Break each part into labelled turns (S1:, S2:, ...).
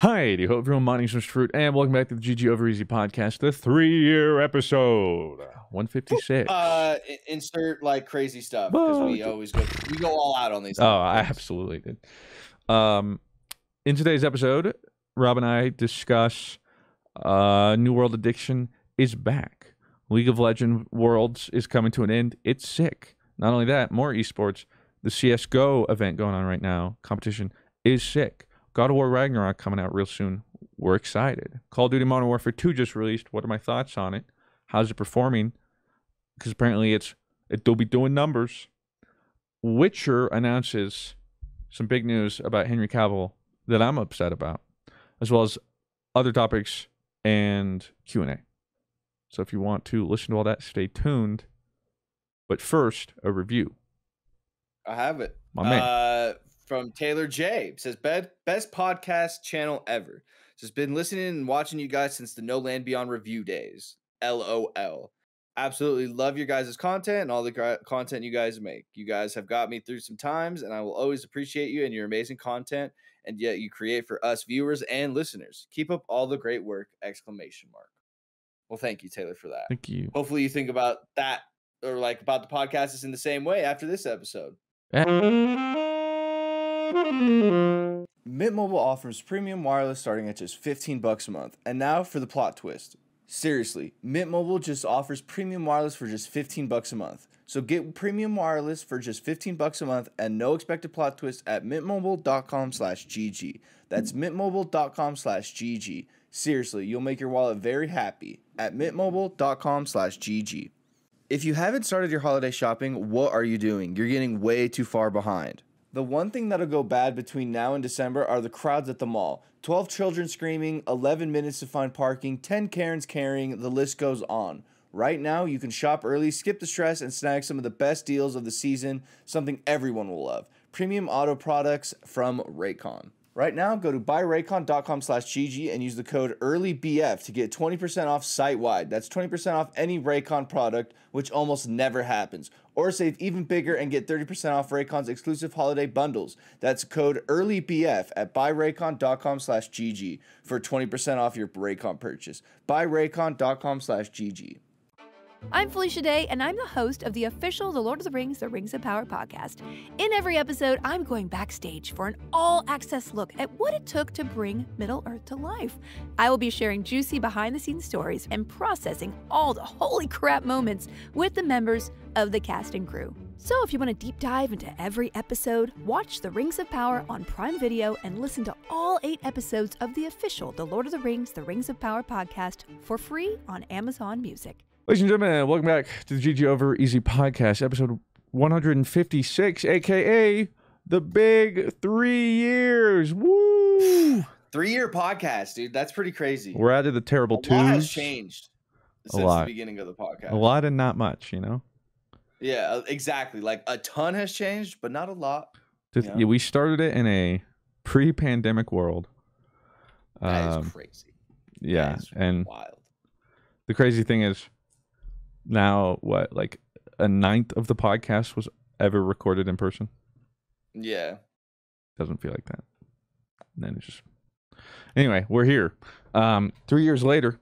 S1: Hi, hope everyone mining some fruit, and welcome back to the GG Over Easy podcast, the 3-year episode, 156.
S2: Insert like crazy stuff because we go all out on these.
S1: Oh, I absolutely did. In today's episode, Rob and I discuss New World Addiction is back. League of Legends Worlds is coming to an end. It's sick. Not only that, more esports. The CSGO event going on right now, competition, is sick. God of War Ragnarok coming out real soon. We're excited. Call of Duty Modern Warfare 2 just released. What are my thoughts on it? How's it performing? Because apparently it'll be doing numbers. Witcher announces some big news about Henry Cavill that I'm upset about, as well as other topics and Q&A. So if you want to listen to all that, stay tuned. But first, a review.
S2: I have it.
S1: My man.
S2: From Taylor J. It says, best podcast channel ever. Just been listening and watching you guys since the No Land Beyond review days. LOL. Absolutely love your guys' content and all the content you guys make. You guys have got me through some times, and I will always appreciate you and your amazing content, and yet you create for us viewers and listeners. Keep up all the great work! ! Well, thank you, Taylor, for that.
S1: Thank you.
S2: Hopefully you think about that or like about the podcast is in the same way after this episode. Mint Mobile offers premium wireless starting at just $15 a month. And now for the plot twist. Seriously, Mint Mobile just offers premium wireless for just $15 a month. So get premium wireless for just $15 a month and no expected plot twist at mintmobile.com/GG. That's mintmobile.com/GG. Seriously, you'll make your wallet very happy at mintmobile.com/GG. If you haven't started your holiday shopping, what are you doing? You're getting way too far behind. The one thing that'll go bad between now and December are the crowds at the mall. 12 children screaming, 11 minutes to find parking, 10 Karens carrying, the list goes on. Right now, you can shop early, skip the stress, and snag some of the best deals of the season, something everyone will love. Premium auto products from Raycon. Right now, go to buyraycon.com/GG and use the code EARLYBF to get 20% off site-wide. That's 20% off any Raycon product, which almost never happens. Or save even bigger and get 30% off Raycon's exclusive holiday bundles. That's code EARLYBF at buyraycon.com/GG for 20% off your Raycon purchase. buyraycon.com/GG.
S3: I'm Felicia Day, and I'm the host of the official The Lord of the Rings, The Rings of Power podcast. In every episode, I'm going backstage for an all-access look at what it took to bring Middle-earth to life. I will be sharing juicy behind-the-scenes stories and processing all the holy crap moments with the members of the cast and crew. So if you want to deep dive into every episode, watch The Rings of Power on Prime Video and listen to all 8 episodes of the official The Lord of the Rings, The Rings of Power podcast for free on Amazon Music.
S1: Ladies and gentlemen, welcome back to the GG Over Easy podcast, episode 156, a.k.a. the big 3 years. Woo!
S2: 3-year podcast, dude. That's pretty crazy.
S1: We're out of the terrible twos.
S2: A lot has changed since
S1: the
S2: beginning of the podcast.
S1: A lot and not much, you know?
S2: Yeah, exactly. Like a ton has changed, but not a lot.
S1: Yeah, we started it in a pre-pandemic world.
S2: That is crazy.
S1: Yeah, and
S2: wild.
S1: The crazy thing is, now what, like a ninth of the podcast was ever recorded in person?
S2: Yeah.
S1: Doesn't feel like that. And then it's just... Anyway, we're here. 3 years later.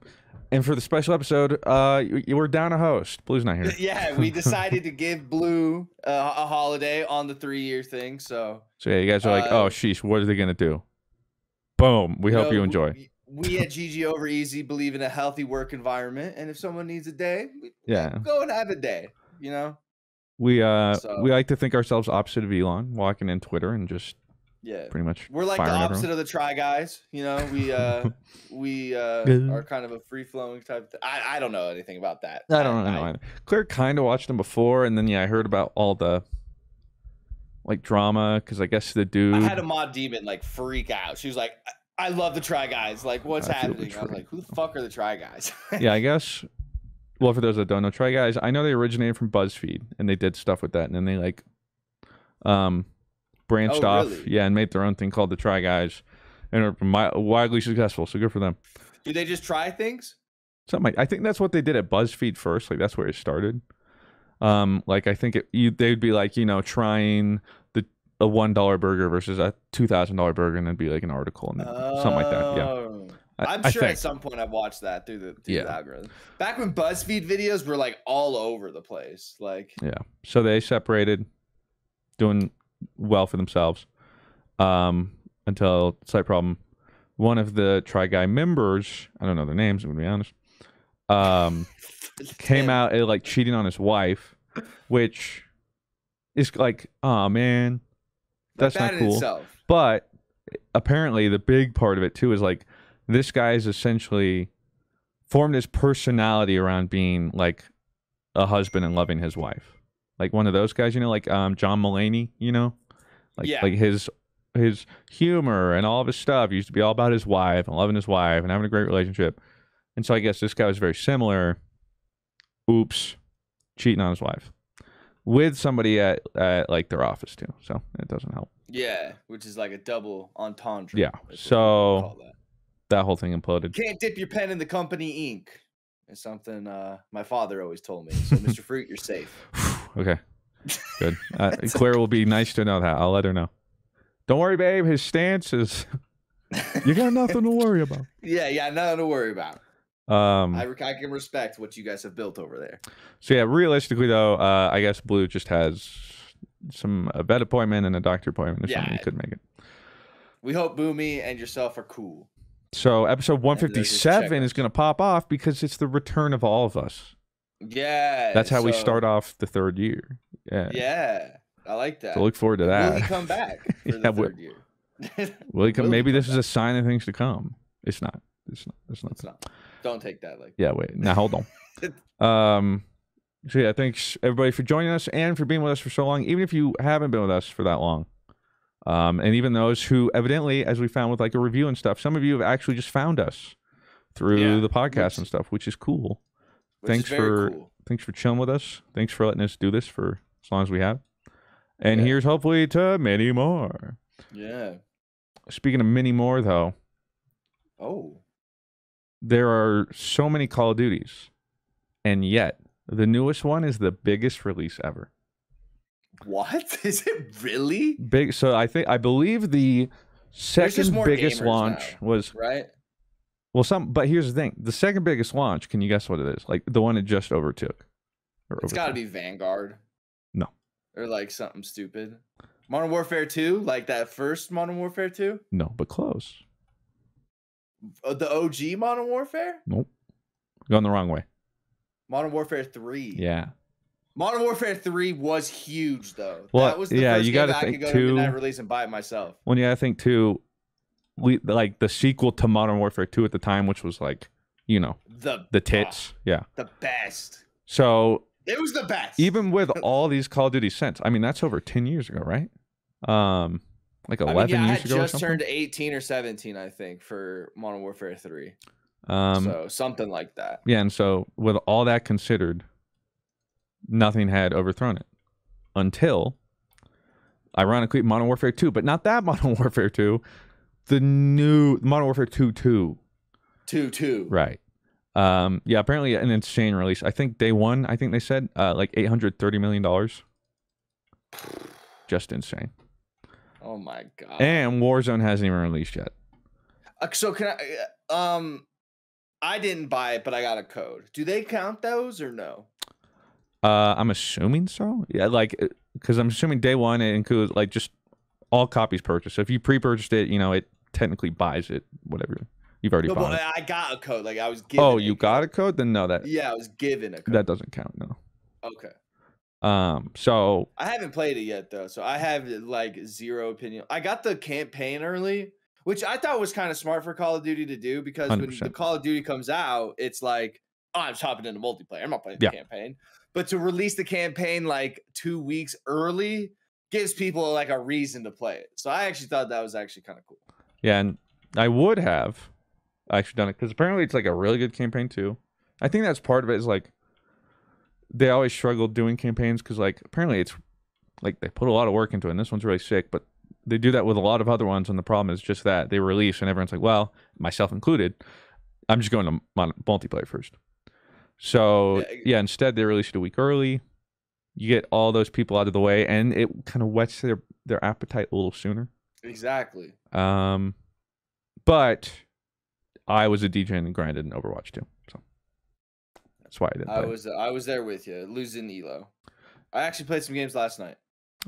S1: And for the special episode, we're down a host. Blue's not here.
S2: Yeah, we decided to give Blue a holiday on the 3-year thing. So
S1: yeah, you guys are like, oh, sheesh, what are they going to do? Boom. We hope you enjoy.
S2: We at GG Over Easy believe in a healthy work environment, and if someone needs a day, go and have a day. You know,
S1: we like to think ourselves opposite of Elon, walking in Twitter and just pretty much
S2: we're like the opposite of the Try Guys. You know, we are kind of a free flowing type. I don't know anything about that.
S1: I don't know. Claire kind of watched them before, and then I heard about all the like drama because I guess the dude.
S2: I had a mod demon like freak out. She was like, I love the Try Guys. Like, what's happening? I was like, who the fuck are the Try Guys?
S1: Yeah, I guess. Well, for those that don't know, Try Guys, I know they originated from BuzzFeed, and they did stuff with that, and then they like, branched off, and made their own thing called the Try Guys, and are widely successful. So good for them.
S2: Do they just try things?
S1: Something like, I think that's what they did at BuzzFeed first. Like that's where it started. Like I think they'd be like, trying the a $1 burger versus a $2,000 burger, and then be like an article and something like that. Yeah.
S2: Oh. I'm
S1: I
S2: sure
S1: think.
S2: at some point I've watched that through the
S1: Yeah.
S2: algorithm. Back when BuzzFeed videos were like all over the place. Like
S1: Yeah. So they separated, doing well for themselves, until slight problem. One of the Try Guy members, I don't know their names, I'm gonna be honest, came out like cheating on his wife, which is like, oh man, that's
S2: bad
S1: not
S2: in
S1: cool.
S2: itself.
S1: But apparently the big part of it too is like this guy is essentially formed his personality around being like a husband and loving his wife. Like one of those guys, you know, like John Mulaney, you know? Like
S2: Yeah.
S1: like his humor and all of his stuff used to be all about his wife and loving his wife and having a great relationship. And so I guess this guy was very similar. Oops, cheating on his wife with somebody at like their office too. So it doesn't help.
S2: Yeah, which is like a double entendre.
S1: Yeah.
S2: That's what
S1: So
S2: we call that.
S1: that whole thing imploded.
S2: Can't dip your pen in the company ink. It's something my father always told me. So, Mr. Fruit, you're safe.
S1: Okay, good. Claire will be nice to know that. I'll let her know. Don't worry, babe. His stance is you got nothing to worry about.
S2: Yeah, nothing to worry about. I can respect what you guys have built over there.
S1: So yeah, realistically though, I guess Blue just has a vet appointment and a doctor appointment or something. He could make it.
S2: We hope Boomy and yourself are cool.
S1: So episode
S2: they're just
S1: 157
S2: checking.
S1: is going to pop off because it's the return of all of us.
S2: Yeah.
S1: That's how we
S2: so-
S1: start off the third year. Yeah.
S2: Yeah, I like that.
S1: So look forward to that.
S2: Will he come back for the
S1: Yeah,
S2: third year?
S1: Will he come?
S2: Will he
S1: Maybe
S2: come
S1: this is a sign of things to come. It's not. It's not.
S2: It's not. Don't take that like.
S1: Yeah, wait. Now hold on. So yeah, thanks everybody for joining us and for being with us for so long. Even if you haven't been with us for that long, and even those who evidently, as we found with like a review and stuff, some of you have actually just found us through the podcast and stuff, which is cool.
S2: Which is very cool.
S1: Thanks for chilling with us. Thanks for letting us do this for as long as we have. And
S2: Yeah.
S1: here's hopefully to many more.
S2: Yeah.
S1: Speaking of many more, though,
S2: Oh.
S1: there are so many Call of Duties, and yet the newest one is the biggest release ever.
S2: What? Is it really?
S1: Big. So I believe the
S2: just
S1: second
S2: more
S1: biggest
S2: gamers
S1: launch
S2: now.
S1: was
S2: Right?
S1: But here's the thing: the second biggest launch. Can you guess what it is? Like the one it just overtook.
S2: It's got to be Vanguard.
S1: No.
S2: Or like something stupid. Modern Warfare 2? Like that first Modern Warfare 2?
S1: No, but close.
S2: The OG Modern Warfare?
S1: Nope. Going the wrong way.
S2: Modern Warfare 3.
S1: Yeah.
S2: Modern Warfare 3 was huge though.
S1: Well,
S2: that was the
S1: yeah,
S2: first
S1: you
S2: game
S1: gotta
S2: that I
S1: think
S2: could go to
S1: too-
S2: midnight release and buy it myself.
S1: When you gotta think too, like the sequel to Modern Warfare 2 at the time, which was like, you know,
S2: The
S1: tits. Yeah.
S2: The best.
S1: So
S2: It was the best.
S1: even with all these Call of Duty since, I mean, that's over 10 years ago, right? Like 11
S2: I
S1: years
S2: had
S1: ago or
S2: just
S1: something.
S2: turned 18 or 17, I think, for Modern Warfare 3. So something like that.
S1: Yeah, and so with all that considered, nothing had overthrown it until, ironically, Modern Warfare 2, but not that Modern Warfare 2, the new Modern Warfare 2 2.
S2: 2-2.
S1: Right. Yeah, apparently an insane release. I think day one, I think they said like $830 million. Just insane.
S2: Oh my god.
S1: And Warzone hasn't even released yet.
S2: So can I didn't buy it, but I got a code. Do they count those or no?
S1: I'm assuming so. Yeah, like because I'm assuming day one it includes like just all copies purchased. So if you pre-purchased it, you know it technically buys it. Whatever you've already
S2: No,
S1: bought.
S2: but
S1: It.
S2: I got a code. Like I was given.
S1: Oh,
S2: a
S1: you
S2: code.
S1: got a code? Then no, that
S2: Yeah, I was given a code.
S1: that doesn't count. No.
S2: Okay.
S1: So
S2: I haven't played it yet though, so I have like zero opinion. I got the campaign early, which I thought was kind of smart for Call of Duty to do because when the
S1: 100%.
S2: Call of Duty comes out, it's like, oh, I'm just hopping into multiplayer. I'm not playing the
S1: Yeah.
S2: campaign. But to release the campaign like 2 weeks early gives people like a reason to play it. So I actually thought that was actually kind of cool.
S1: yeah, and I would have actually done it because apparently it's like a really good campaign too. I think that's part of it is like they always struggle doing campaigns because like apparently it's like they put a lot of work into it and this one's really sick, but they do that with a lot of other ones and the problem is just that they release and everyone's like, well, myself included, I'm just going to multiplayer first. So
S2: Yeah.
S1: yeah, instead they released it a week early. You get all those people out of the way, and it kind of whets their appetite a little sooner.
S2: Exactly.
S1: But I was a DJ and grinded in Overwatch too, so that's why I didn't play.
S2: I was there with you, losing Elo. I actually played some games last night.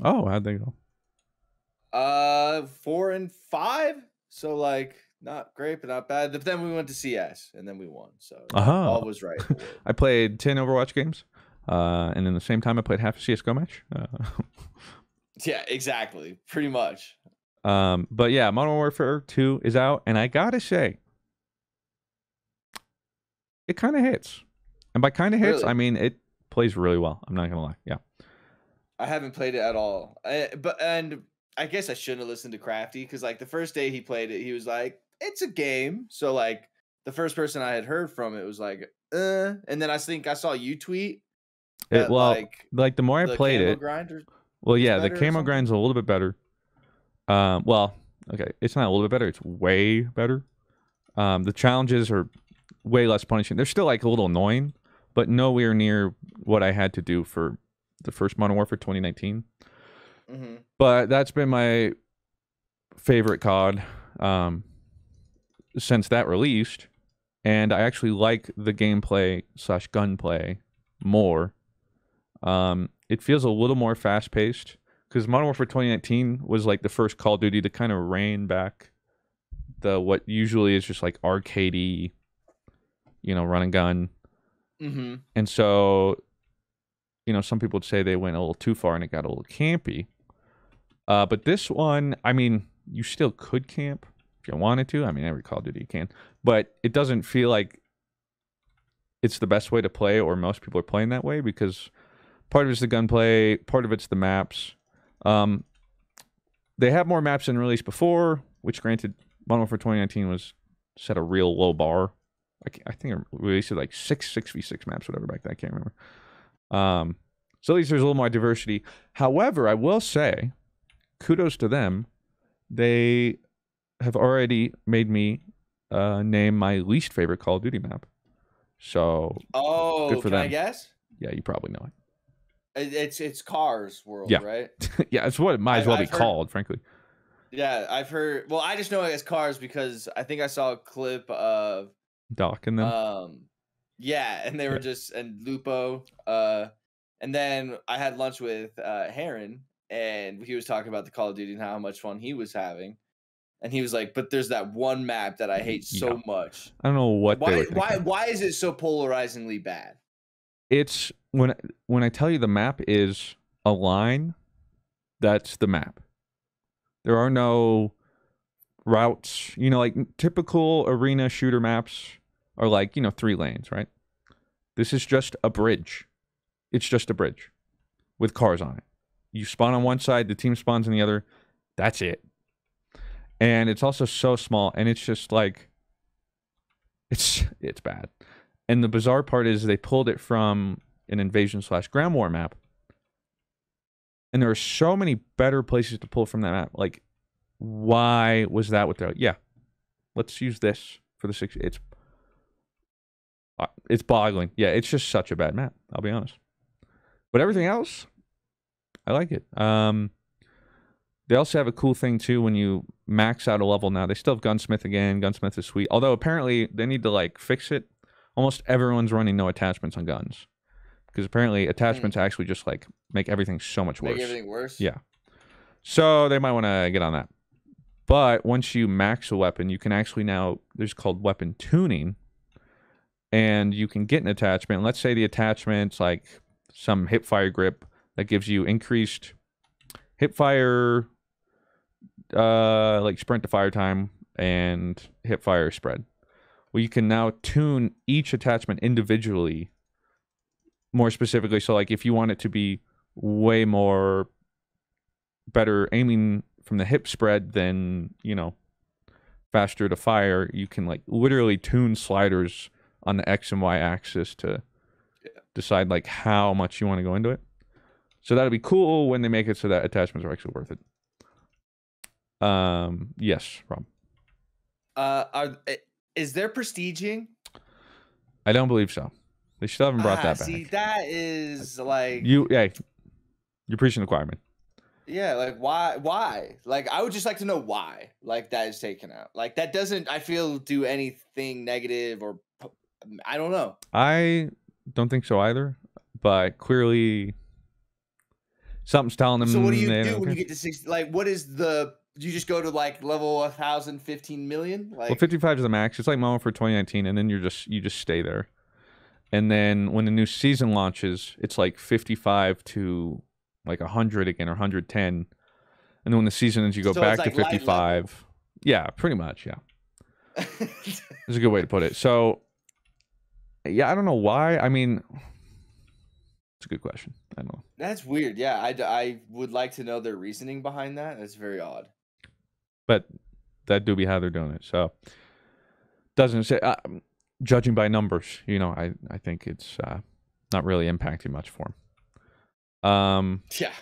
S1: Oh, how'd they go?
S2: 4 and 5. So like not great, but not bad. But then we went to CS and then we won. So all was right.
S1: I played 10 Overwatch games, and in the same time I played half a CS:GO match.
S2: Yeah, exactly. Pretty much.
S1: But yeah, Modern Warfare 2 is out, and I gotta say, it kind of hits. And by kind of hits,
S2: Really?
S1: I mean it plays really well. I'm not gonna lie. Yeah.
S2: I haven't played it at all. And I guess I shouldn't have listened to Crafty because like the first day he played it, he was like, "It's a game." So like the first person I had heard from it was like, and then I think I saw you tweet.
S1: Well, like the more I
S2: the
S1: played
S2: camo
S1: it,
S2: grinder
S1: well, yeah, the
S2: better or
S1: camo
S2: something?
S1: grind's a little bit better. Well, okay, it's not a little bit better; it's way better. The challenges are way less punishing. They're still like a little annoying, but nowhere near what I had to do for the first Modern Warfare 2019.
S2: Mm-hmm.
S1: But that's been my favorite COD since that released, and I actually like the gameplay / gunplay more. It feels a little more fast paced because Modern Warfare 2019 was like the first Call of Duty to kind of rein back the what usually is just like arcadey, run and gun.
S2: Mm-hmm.
S1: And so, some people would say they went a little too far and it got a little campy. But this one, I mean, you still could camp if you wanted to. I mean, every Call of Duty you can, but it doesn't feel like it's the best way to play, or most people are playing that way, because part of it's the gunplay, part of it's the maps. They have more maps than released before, which granted, Modern Warfare 2019 was set a real low bar. I think it released like 6v6 maps, whatever back then. I can't remember. So at least there's a little more diversity. However, I will say, kudos to them. They have already made me name my least favorite Call of Duty map. So good for
S2: can
S1: them.
S2: I guess?
S1: Yeah, you probably know it.
S2: It's Cars World,
S1: Yeah.
S2: right?
S1: Yeah, it's what it might as well be
S2: I've heard-
S1: called, frankly.
S2: Yeah, I've heard. Well, I just know it as Cars because I think I saw a clip of
S1: Doc and them.
S2: yeah, and they were just and Lupo. And then I had lunch with Heron, and he was talking about the Call of Duty and how much fun he was having. And he was like, "But there's that one map that I hate so much."
S1: I don't know what they were thinking.
S2: Why is it so polarizingly bad?
S1: It's when I tell you the map is a line, that's the map. There are no routes. Like typical arena shooter maps are like, 3 lanes, right? This is just a bridge. It's just a bridge with cars on it. You spawn on one side, the team spawns on the other. That's it. And it's also so small, and it's just like, it's bad. And the bizarre part is they pulled it from an invasion / ground war map. And there are so many better places to pull from that map. Like, why was that what they're like? Yeah, let's use this for the 6. It's boggling. Yeah, it's just such a bad map, I'll be honest. But everything else, I like it. They also have a cool thing too when you max out a level now. They still have Gunsmith again. Gunsmith is sweet. Although apparently they need to like fix it. Almost everyone's running no attachments on guns. Because apparently attachments actually just like make everything so much worse.
S2: Make everything worse?
S1: Yeah. So they might want to get on that. But once you max a weapon, you can actually now, there's called weapon tuning. And you can get an attachment. Let's say the attachment's like some hipfire grip that gives you increased hipfire, like sprint to fire time and hipfire spread. Well, you can now tune each attachment individually more specifically. So like if you want it to be way more better aiming from the hip spread than, faster to fire, you can like literally tune sliders on the X and Y axis to decide like how much you want to go into it. So that'll be cool when they make it so that attachments are actually worth it. Yes, Rob.
S2: Is there prestiging?
S1: I don't believe so. They still haven't brought that back.
S2: See, that is like
S1: Yeah, You're preaching to the choir, man.
S2: Yeah, like why? Like I would just like to know why like that is taken out. Like that doesn't, I feel, do anything negative or I don't know.
S1: I don't think so either, but clearly something's telling them.
S2: So what do you
S1: they
S2: do
S1: don't
S2: when you
S1: care.
S2: get to 60? Like what is the, you just go to like level 1,000, 15 million? Like
S1: Well, 55 is the max. It's like Momo for 2019, and then you just stay there. And then when the new season launches, it's like 55 to like 100 again or 110. And then when the season ends, you go
S2: So
S1: back
S2: it's
S1: to
S2: like light
S1: 55. Yeah, pretty much. Yeah, that's a good way to put it. So, yeah, I don't know why. I mean, it's a good question. I don't know.
S2: That's weird. Yeah, I would like to know their reasoning behind that. That's very odd.
S1: But that do be how they're doing it. So, doesn't say, judging by numbers, you know, I think it's not really impacting much for him.
S2: Yeah.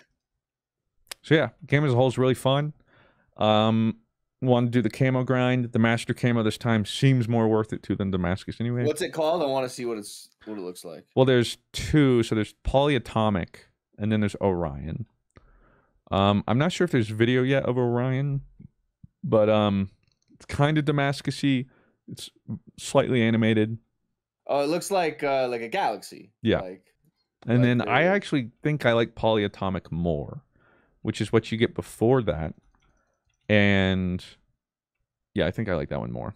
S1: So yeah, game as a whole is really fun. Want to do the camo grind. The master camo this time seems more worth it too than Damascus anyway.
S2: What's it called? I want to see what it looks like.
S1: Well, there's two. So there's Polyatomic, and then there's Orion. I'm not sure if there's video yet of Orion, but it's kind of Damascus-y. It's slightly animated.
S2: Oh, it looks like a galaxy.
S1: Yeah. And
S2: like
S1: then I
S2: they're-
S1: actually think I like Polyatomic more, which is what you get before that. And yeah, I think I like that one more.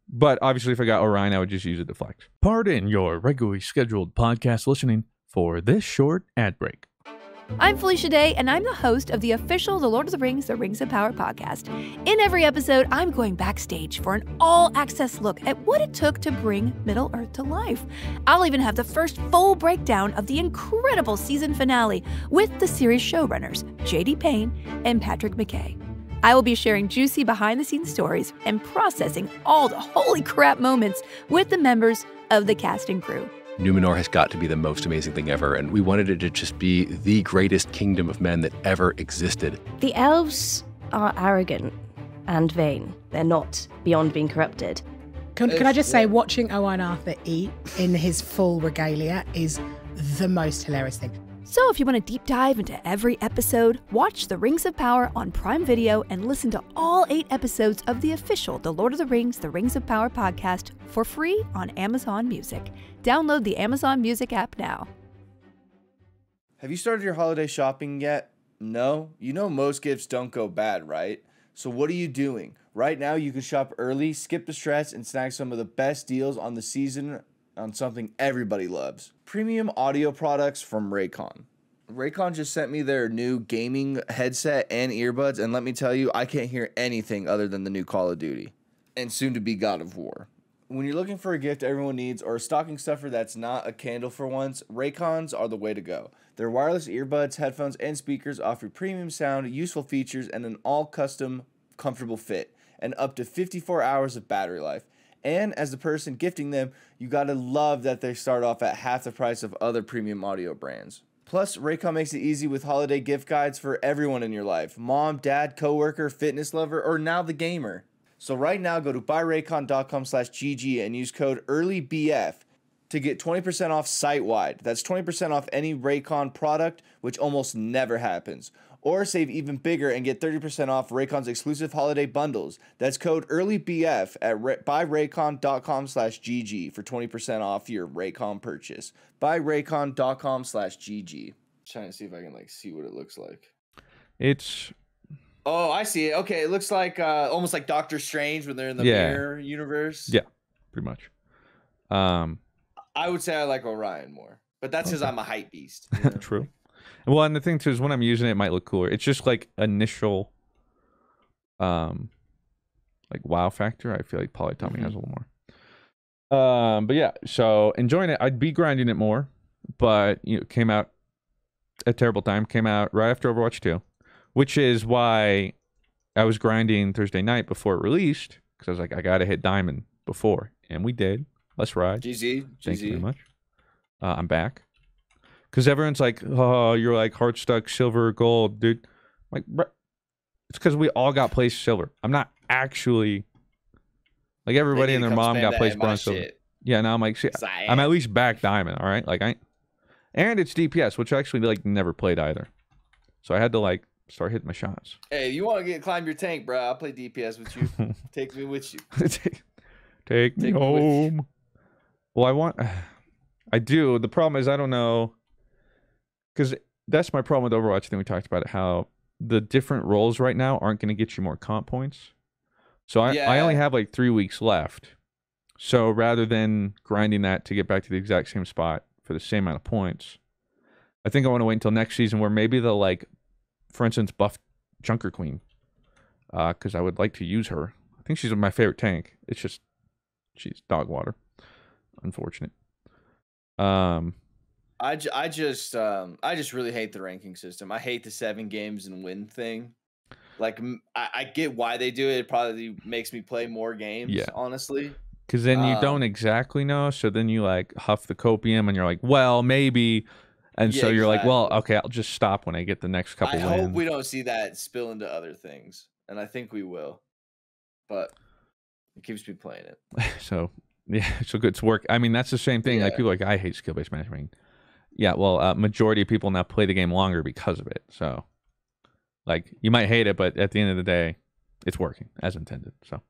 S1: But obviously, if I got Orion, I would just use it to flex. Pardon your regularly scheduled podcast listening for this short ad break.
S3: I'm Felicia Day, and I'm the host of the official The Lord of the Rings, The Rings of Power podcast. In every episode, I'm going backstage for an all-access look at what it took to bring Middle-earth to life. I'll even have the first full breakdown of the incredible season finale with the series showrunners, J.D. Payne and Patrick McKay. I will be sharing juicy behind-the-scenes stories and processing all the holy crap moments with the members of the cast and crew.
S4: Numenor has got to be the most amazing thing ever, and we wanted it to just be the greatest kingdom of men that ever existed.
S5: The elves are arrogant and vain. They're not beyond being corrupted.
S6: Can I just say, watching Owen Arthur eat in his full regalia is the most hilarious thing.
S3: So if you want to deep dive into every episode, watch The Rings of Power on Prime Video and listen to all 8 episodes of the official The Lord of the Rings, The Rings of Power podcast for free on Amazon Music. Download the Amazon Music app now.
S2: Have you started your holiday shopping yet? No? You know most gifts don't go bad, right? So what are you doing? Right now you can shop early, skip the stress, and snag some of the best deals on the season on something everybody loves. Premium audio products from Raycon. Raycon just sent me their new gaming headset and earbuds, and let me tell you, I can't hear anything other than the new Call of Duty and soon to be God of War. When you're looking for a gift everyone needs or a stocking stuffer that's not a candle for once, Raycons are the way to go. Their wireless earbuds, headphones, and speakers offer premium sound, useful features, and an all-custom, comfortable fit, and up to 54 hours of battery life. And as the person gifting them, you gotta love that they start off at half the price of other premium audio brands. Plus, Raycon makes it easy with holiday gift guides for everyone in your life. Mom, dad, coworker, fitness lover, or now the gamer. So right now, go to buyraycon.com/GG and use code EARLYBF to get 20% off site-wide. That's 20% off any Raycon product, which almost never happens. Or save even bigger and get 30% off Raycon's exclusive holiday bundles. That's code EARLYBF at buyraycon.com/GG for 20% off your Raycon purchase. Buyraycon.com/GG. Trying to see if I can see what it looks like.
S1: It's
S2: Oh, I see it. Okay, it looks like almost like Doctor Strange when they're in the
S1: Yeah.
S2: mirror universe.
S1: yeah, pretty much.
S2: I would say I like Orion more, but that's because I'm a hype beast. you know?
S1: True. Well, and the thing too is when I'm using it, it might look cooler. It's just like initial, like wow factor. I feel like Polyatomic has a little more. But yeah, so enjoying it. I'd be grinding it more, but it came out at a terrible time. Came out right after Overwatch 2, which is why I was grinding Thursday night before it released because I was like, I gotta hit Diamond before, and we did. Let's ride.
S2: GZ.
S1: Thank you very much. I'm back. Because everyone's like, oh, you're like heart stuck silver, gold, dude. I'm like, bruh, it's because we all got placed silver. I'm not actually like everybody and their mom got placed bronze silver. Yeah, now I'm like, see, I'm at least back diamond. All right, like and it's DPS, which I actually never played either. So I had to like start hitting my shots.
S2: Hey, you want to climb your tank, bro? I'll play DPS with you. Take me with you.
S1: Take me
S2: me with you.
S1: home. Well, I do. The problem is I don't know, because that's my problem with Overwatch. I think we talked about it, how the different roles right now aren't going to get you more comp points. So I only have like 3 weeks left. So rather than grinding that to get back to the exact same spot for the same amount of points, I think I want to wait until next season where maybe they'll, like, for instance, buff Junker Queen, because I would like to use her. I think she's my favorite tank. It's just she's dog water. Unfortunate.
S2: I just really hate the ranking system. I hate the 7 games and win thing. Like, I get why they do it. It probably makes me play more games, honestly.
S1: Because then you don't exactly know. So then you, like, huff the copium and you're like, well, maybe. And so you're like, well, okay, I'll just stop when I get the next couple wins.
S2: I hope we don't see that spill into other things. And I think we will. But it keeps me playing it.
S1: So, yeah, so good to work. I mean, that's the same thing. Like, people are like, I hate skill-based matchmaking. Yeah, well, majority of people now play the game longer because of it. So, like, you might hate it, but at the end of the day, it's working as intended. So,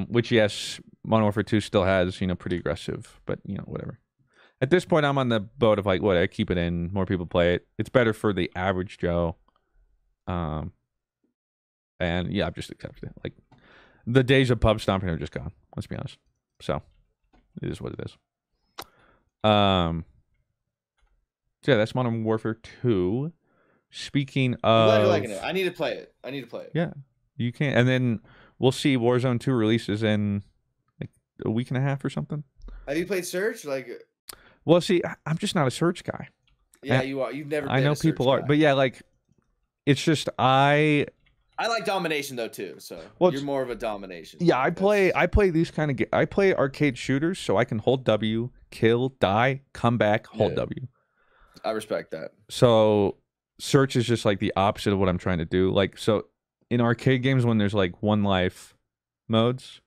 S1: which, yes, Modern Warfare 2 still has, you know, pretty aggressive, but, you know, whatever. At this point, I'm on the boat of, like, what, I keep it in, more people play it. It's better for the average Joe. And, yeah, I've just accepted it. Like, the days of pub stomping are just gone. Let's be honest. So, it is what it is. So yeah, that's Modern Warfare 2. Speaking of...
S2: I'm glad you're liking it. I need to play it.
S1: Yeah, you can. And then we'll see Warzone 2 releases in, like, a week and a half or something.
S2: Have you played Search? Like...
S1: Well, see, I'm just not a Search guy.
S2: Yeah, you are. You've never been
S1: I know people are. But yeah, like, it's just I
S2: like domination though too. So you're more of a domination.
S1: Yeah, I play these kind of I play arcade shooters, so I can hold W, kill, die, come back, hold W.
S2: I respect that.
S1: So Search is just like the opposite of what I'm trying to do. Like, so in arcade games when there's like one life modes,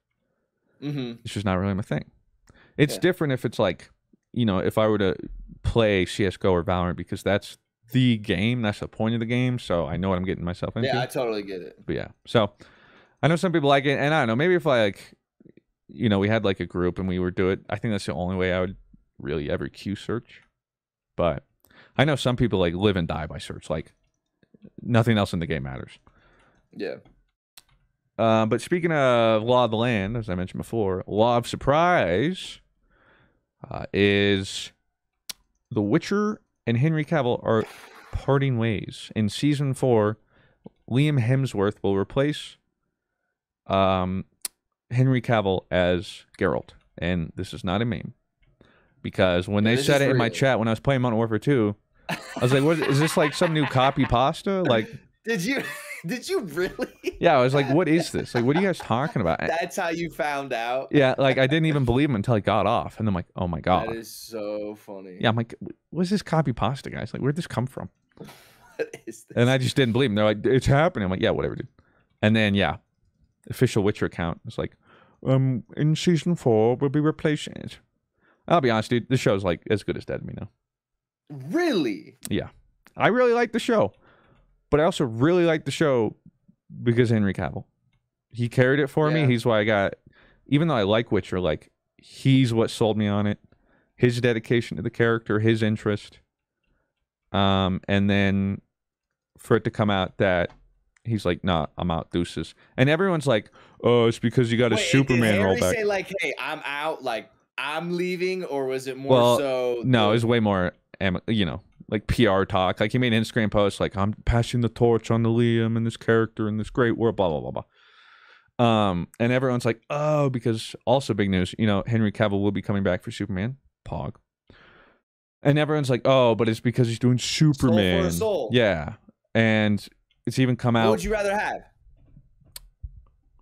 S1: it's just not really my thing. It's different if it's like, you know, if I were to play CSGO or Valorant, because that's the game, that's the point of the game, so I know what I'm getting myself into.
S2: Yeah, I totally get it.
S1: But yeah, so I know some people like it, and I don't know, maybe if I, like, you know, we had like a group and we were do it, I think that's the only way I would really ever queue Search. But I know some people like live and die by Search, like nothing else in the game matters.
S2: Yeah.
S1: But speaking of Law of the Land, as I mentioned before, Law of Surprise is The Witcher and Henry Cavill are parting ways. In season 4, Liam Hemsworth will replace Henry Cavill as Geralt. And this is not a meme. Because when they said it in my chat when I was playing Modern Warfare 2, I was like, "What is this, like some new copy pasta?" Like,
S2: did you really?
S1: Yeah, I was like, "What is this? Like, what are you guys talking about?"
S2: That's how you found out?
S1: Yeah, like I didn't even believe him until I got off, and I'm like, "Oh my god,
S2: that is so funny."
S1: Yeah, I'm like, "What is this copy pasta, guys? Like, where'd this come from?"
S2: What is this?
S1: And I just didn't believe him. They're like, "It's happening." I'm like, "Yeah, whatever, dude." And then yeah, official Witcher account was like, in season 4 we'll be replacing it. I'll be honest, dude, the show's like as good as dead to me now.
S2: Really?
S1: Yeah. I really like the show. But I also really like the show because Henry Cavill. He carried it for me. He's why I got, even though I like Witcher, like, he's what sold me on it. His dedication to the character, his interest. And then for it to come out that he's like, nah, I'm out, deuces. And everyone's like, oh, it's because you got a Superman rollback. Did Henry
S2: say like, hey, I'm out, like, I'm leaving, or was it more
S1: No, it was way more, you know, like PR talk. Like, he made an Instagram post like, I'm passing the torch on to Liam and this character in this great world, blah, blah, blah, blah. And everyone's like, oh, because also big news, you know, Henry Cavill will be coming back for Superman. Pog. And everyone's like, oh, but it's because he's doing Superman.
S2: Soul for a soul.
S1: Yeah. And it's even come out.
S2: What would you rather have?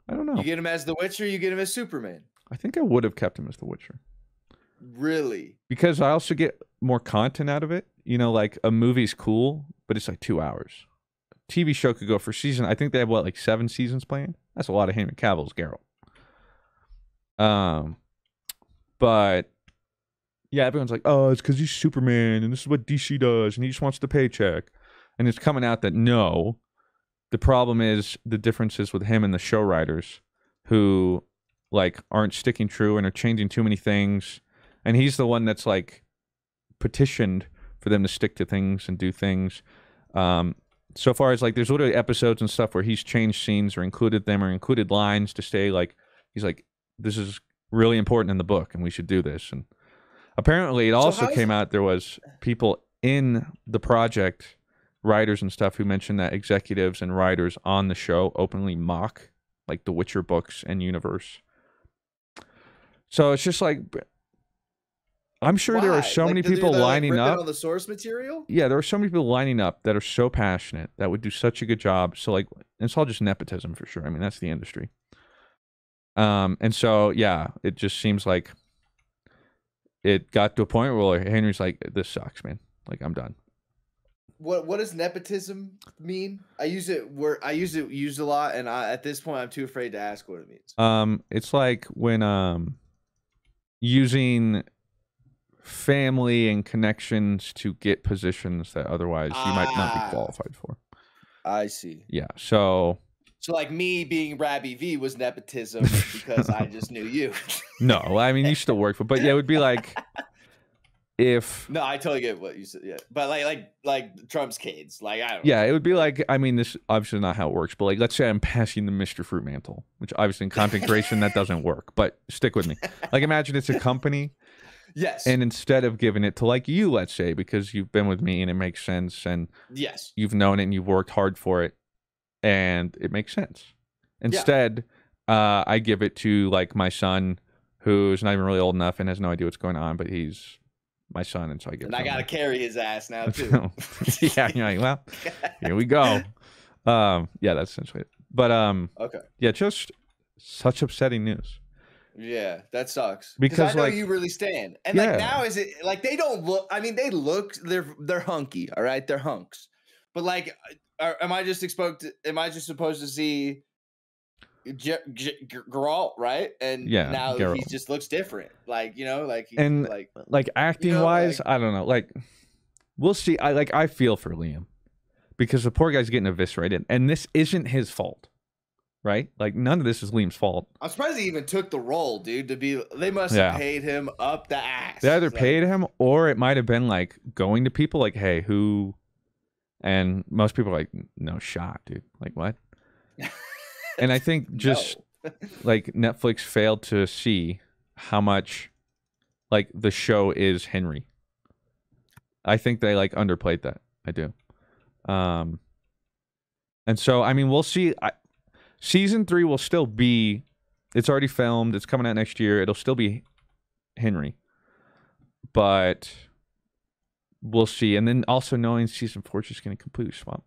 S1: I don't know.
S2: You get him as the Witcher, you get him as Superman.
S1: I think I would have kept him as the Witcher.
S2: Really?
S1: Because I also get more content out of it. You know, like a movie's cool, but it's like 2 hours. A TV show could go for season. I think they have what, like 7 seasons planned? That's a lot of Henry Cavill's Geralt. But yeah, everyone's like, oh, it's because he's Superman and this is what DC does and he just wants the paycheck. And it's coming out that no, the problem is the differences with him and the show writers who like aren't sticking true and are changing too many things. And he's the one that's like petitioned for them to stick to things and do things. So far as like there's literally episodes and stuff where he's changed scenes or included them or included lines to stay like, he's like, this is really important in the book and we should do this. And apparently it also came out there was people in the project, writers and stuff, who mentioned that executives and writers on the show openly mock like the Witcher books and universe. So it's just like, I'm sure there are so many people lining up
S2: on the source material.
S1: Yeah, there are so many people lining up that are so passionate that would do such a good job. So like, it's all just nepotism for sure. I mean, that's the industry. And so yeah, it just seems like it got to a point where like, Henry's like, this sucks, man. Like, I'm done.
S2: What does nepotism mean? I use it used a lot, and at this point I'm too afraid to ask what it means.
S1: It's like when using family and connections to get positions that otherwise you might not be qualified for.
S2: I see.
S1: Yeah. So
S2: like me being Rabbi V was nepotism because I just knew you.
S1: No, I mean you still work for, but yeah, it would be like if
S2: no, I totally get what you said. Yeah, but like Trump's kids, like I don't.
S1: Yeah, it would be like, I mean, this obviously not how it works, but like let's say I'm passing the Mr. Fruit mantle, which obviously in content creation that doesn't work. But stick with me. Like imagine it's a company.
S2: Yes.
S1: And instead of giving it to like you, let's say, because you've been with me and it makes sense and
S2: yes,
S1: you've known it and you've worked hard for it and it makes sense. Instead, I give it to like my son who's not even really old enough and has no idea what's going on, but he's my son, and so I give it to him.
S2: I gotta carry his ass now too.
S1: Yeah, you're like, well, here we go. Yeah, that's essentially it. But
S2: okay. Yeah,
S1: just such upsetting news.
S2: Yeah, that sucks.
S1: Because
S2: I know
S1: like
S2: you really stand. And like now is it like they don't look, I mean they look, they're hunky, all right? They're hunks. But like am I just supposed to see Geralt, right? And now Geralt. He just looks different. Like, you know, like
S1: and like acting wise, I don't know. Like we'll see. I feel for Liam because the poor guy's getting eviscerated and this isn't his fault. Right? Like none of this is Liam's fault.
S2: I'm surprised he even took the role, dude, they must have paid him up the ass.
S1: They either paid him or it might have been like going to people like, hey, who, and most people are like, no shot, dude. Like what? And I think just like Netflix failed to see how much like the show is Henry. I think they like underplayed that. I do. And so, I mean, we'll see. Season 3 will still be, it's already filmed. It's coming out next year. It'll still be Henry. But we'll see. And then also knowing season 4 is just going to completely swamp.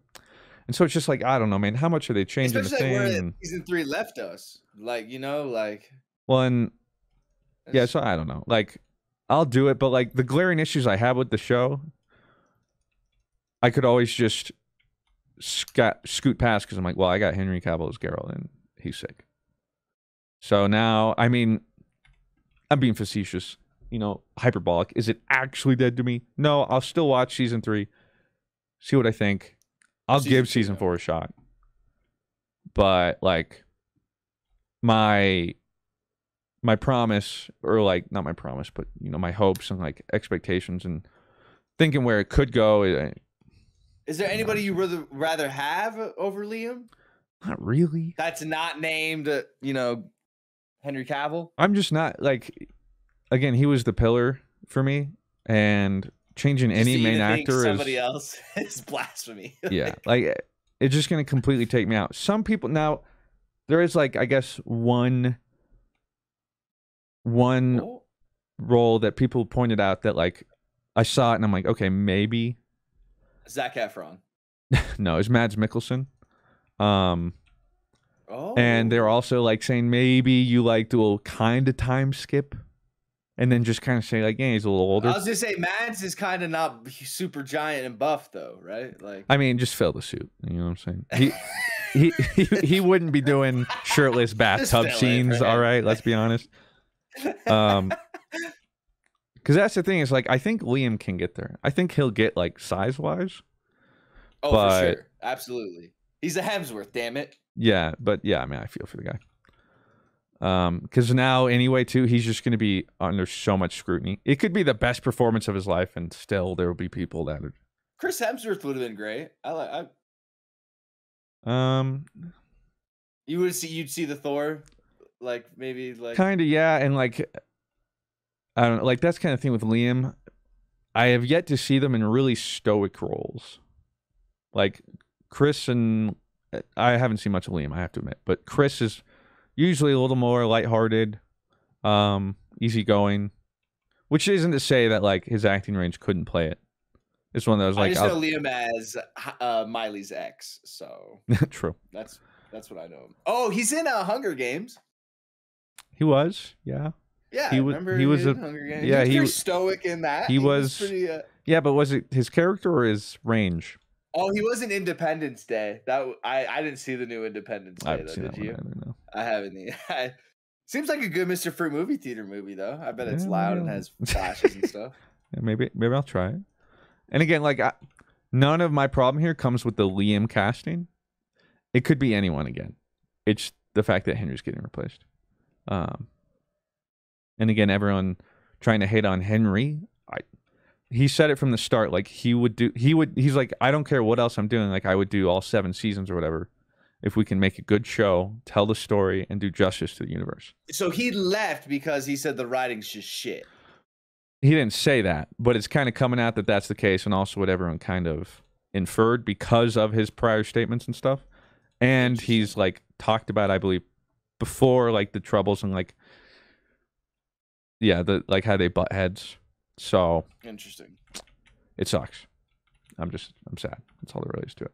S1: And so it's just like, I don't know, man. How much are they changing
S2: especially
S1: the thing?
S2: Where season 3 left us. Like, you know, like.
S1: Well, and yeah, so I don't know. Like, I'll do it. But like the glaring issues I have with the show, I could always just scoot past because I'm like, well, I got Henry Cavill as Geralt and he's sick. So now, I mean, I'm being facetious, you know, hyperbolic. Is it actually dead to me? No, I'll still watch season 3, see what I think. I'll give season 4 a shot. But like my promise, or like not my promise, but you know, my hopes and like expectations and thinking where it could go.
S2: Is there anybody you rather have over Liam?
S1: Not really.
S2: That's not named, you know, Henry Cavill?
S1: I'm just not, like, again, he was the pillar for me, and changing any main actor
S2: somebody else is blasphemy.
S1: Yeah, like, it's just going to completely take me out. Some people, now, there is, like, I guess, one role that people pointed out that, like, I saw it and I'm like, okay, maybe.
S2: Zac Efron.
S1: No, it's Mads Mikkelsen. And they're also like saying maybe you like do a kind of time skip, and then just kind of say like, yeah, he's a little older.
S2: I was gonna say Mads is kind of not super giant and buff though, right? Like,
S1: I mean, just fill the suit. You know what I'm saying? He wouldn't be doing shirtless bathtub scenes. All right, let's be honest. Because that's the thing is like I think Liam can get there. I think he'll get like size wise.
S2: Oh,
S1: but,
S2: for sure. Absolutely. He's a Hemsworth, damn it.
S1: Yeah, but yeah, I mean, I feel for the guy. Because now, anyway, too, he's just going to be under so much scrutiny. It could be the best performance of his life, and still there will be people that are...
S2: Chris Hemsworth would have been great. You'd see the Thor, like maybe like
S1: kind of, yeah, and like I don't know, like that's kind of thing with Liam. I have yet to see them in really stoic roles. Like Chris and I haven't seen much of Liam, I have to admit, but Chris is usually a little more lighthearted, easygoing, which isn't to say that like his acting range couldn't play it. It's one of those like
S2: I just know Liam as Miley's ex, so
S1: true.
S2: That's what I know him. Oh, he's in Hunger Games.
S1: He was, yeah.
S2: Yeah,
S1: he was.
S2: remember
S1: He was a
S2: Hunger Games?
S1: yeah.
S2: He was stoic in that.
S1: He was
S2: pretty.
S1: Yeah, but was it his character or his range?
S2: Oh, he was in Independence Day. I didn't see the new Independence Day. Though, did you? I haven't. Seems like a good Mr. Fruit movie theater movie though. I bet it's loud and has flashes and stuff.
S1: Yeah, maybe I'll try it. And again, like none of my problem here comes with the Liam casting. It could be anyone again. It's the fact that Henry's getting replaced. And again, everyone trying to hate on Henry. He said it from the start. Like he's like, I don't care what else I'm doing. Like I would do all 7 seasons or whatever. If we can make a good show, tell the story, and do justice to the universe.
S2: So he left because he said the writing's just shit.
S1: He didn't say that, but it's kind of coming out that that's the case, and also what everyone kind of inferred because of his prior statements and stuff. And he's like talked about, I believe, before like the troubles and like, yeah, the like how they butt heads. So
S2: interesting.
S1: It sucks. I'm sad. That's all there really is to it.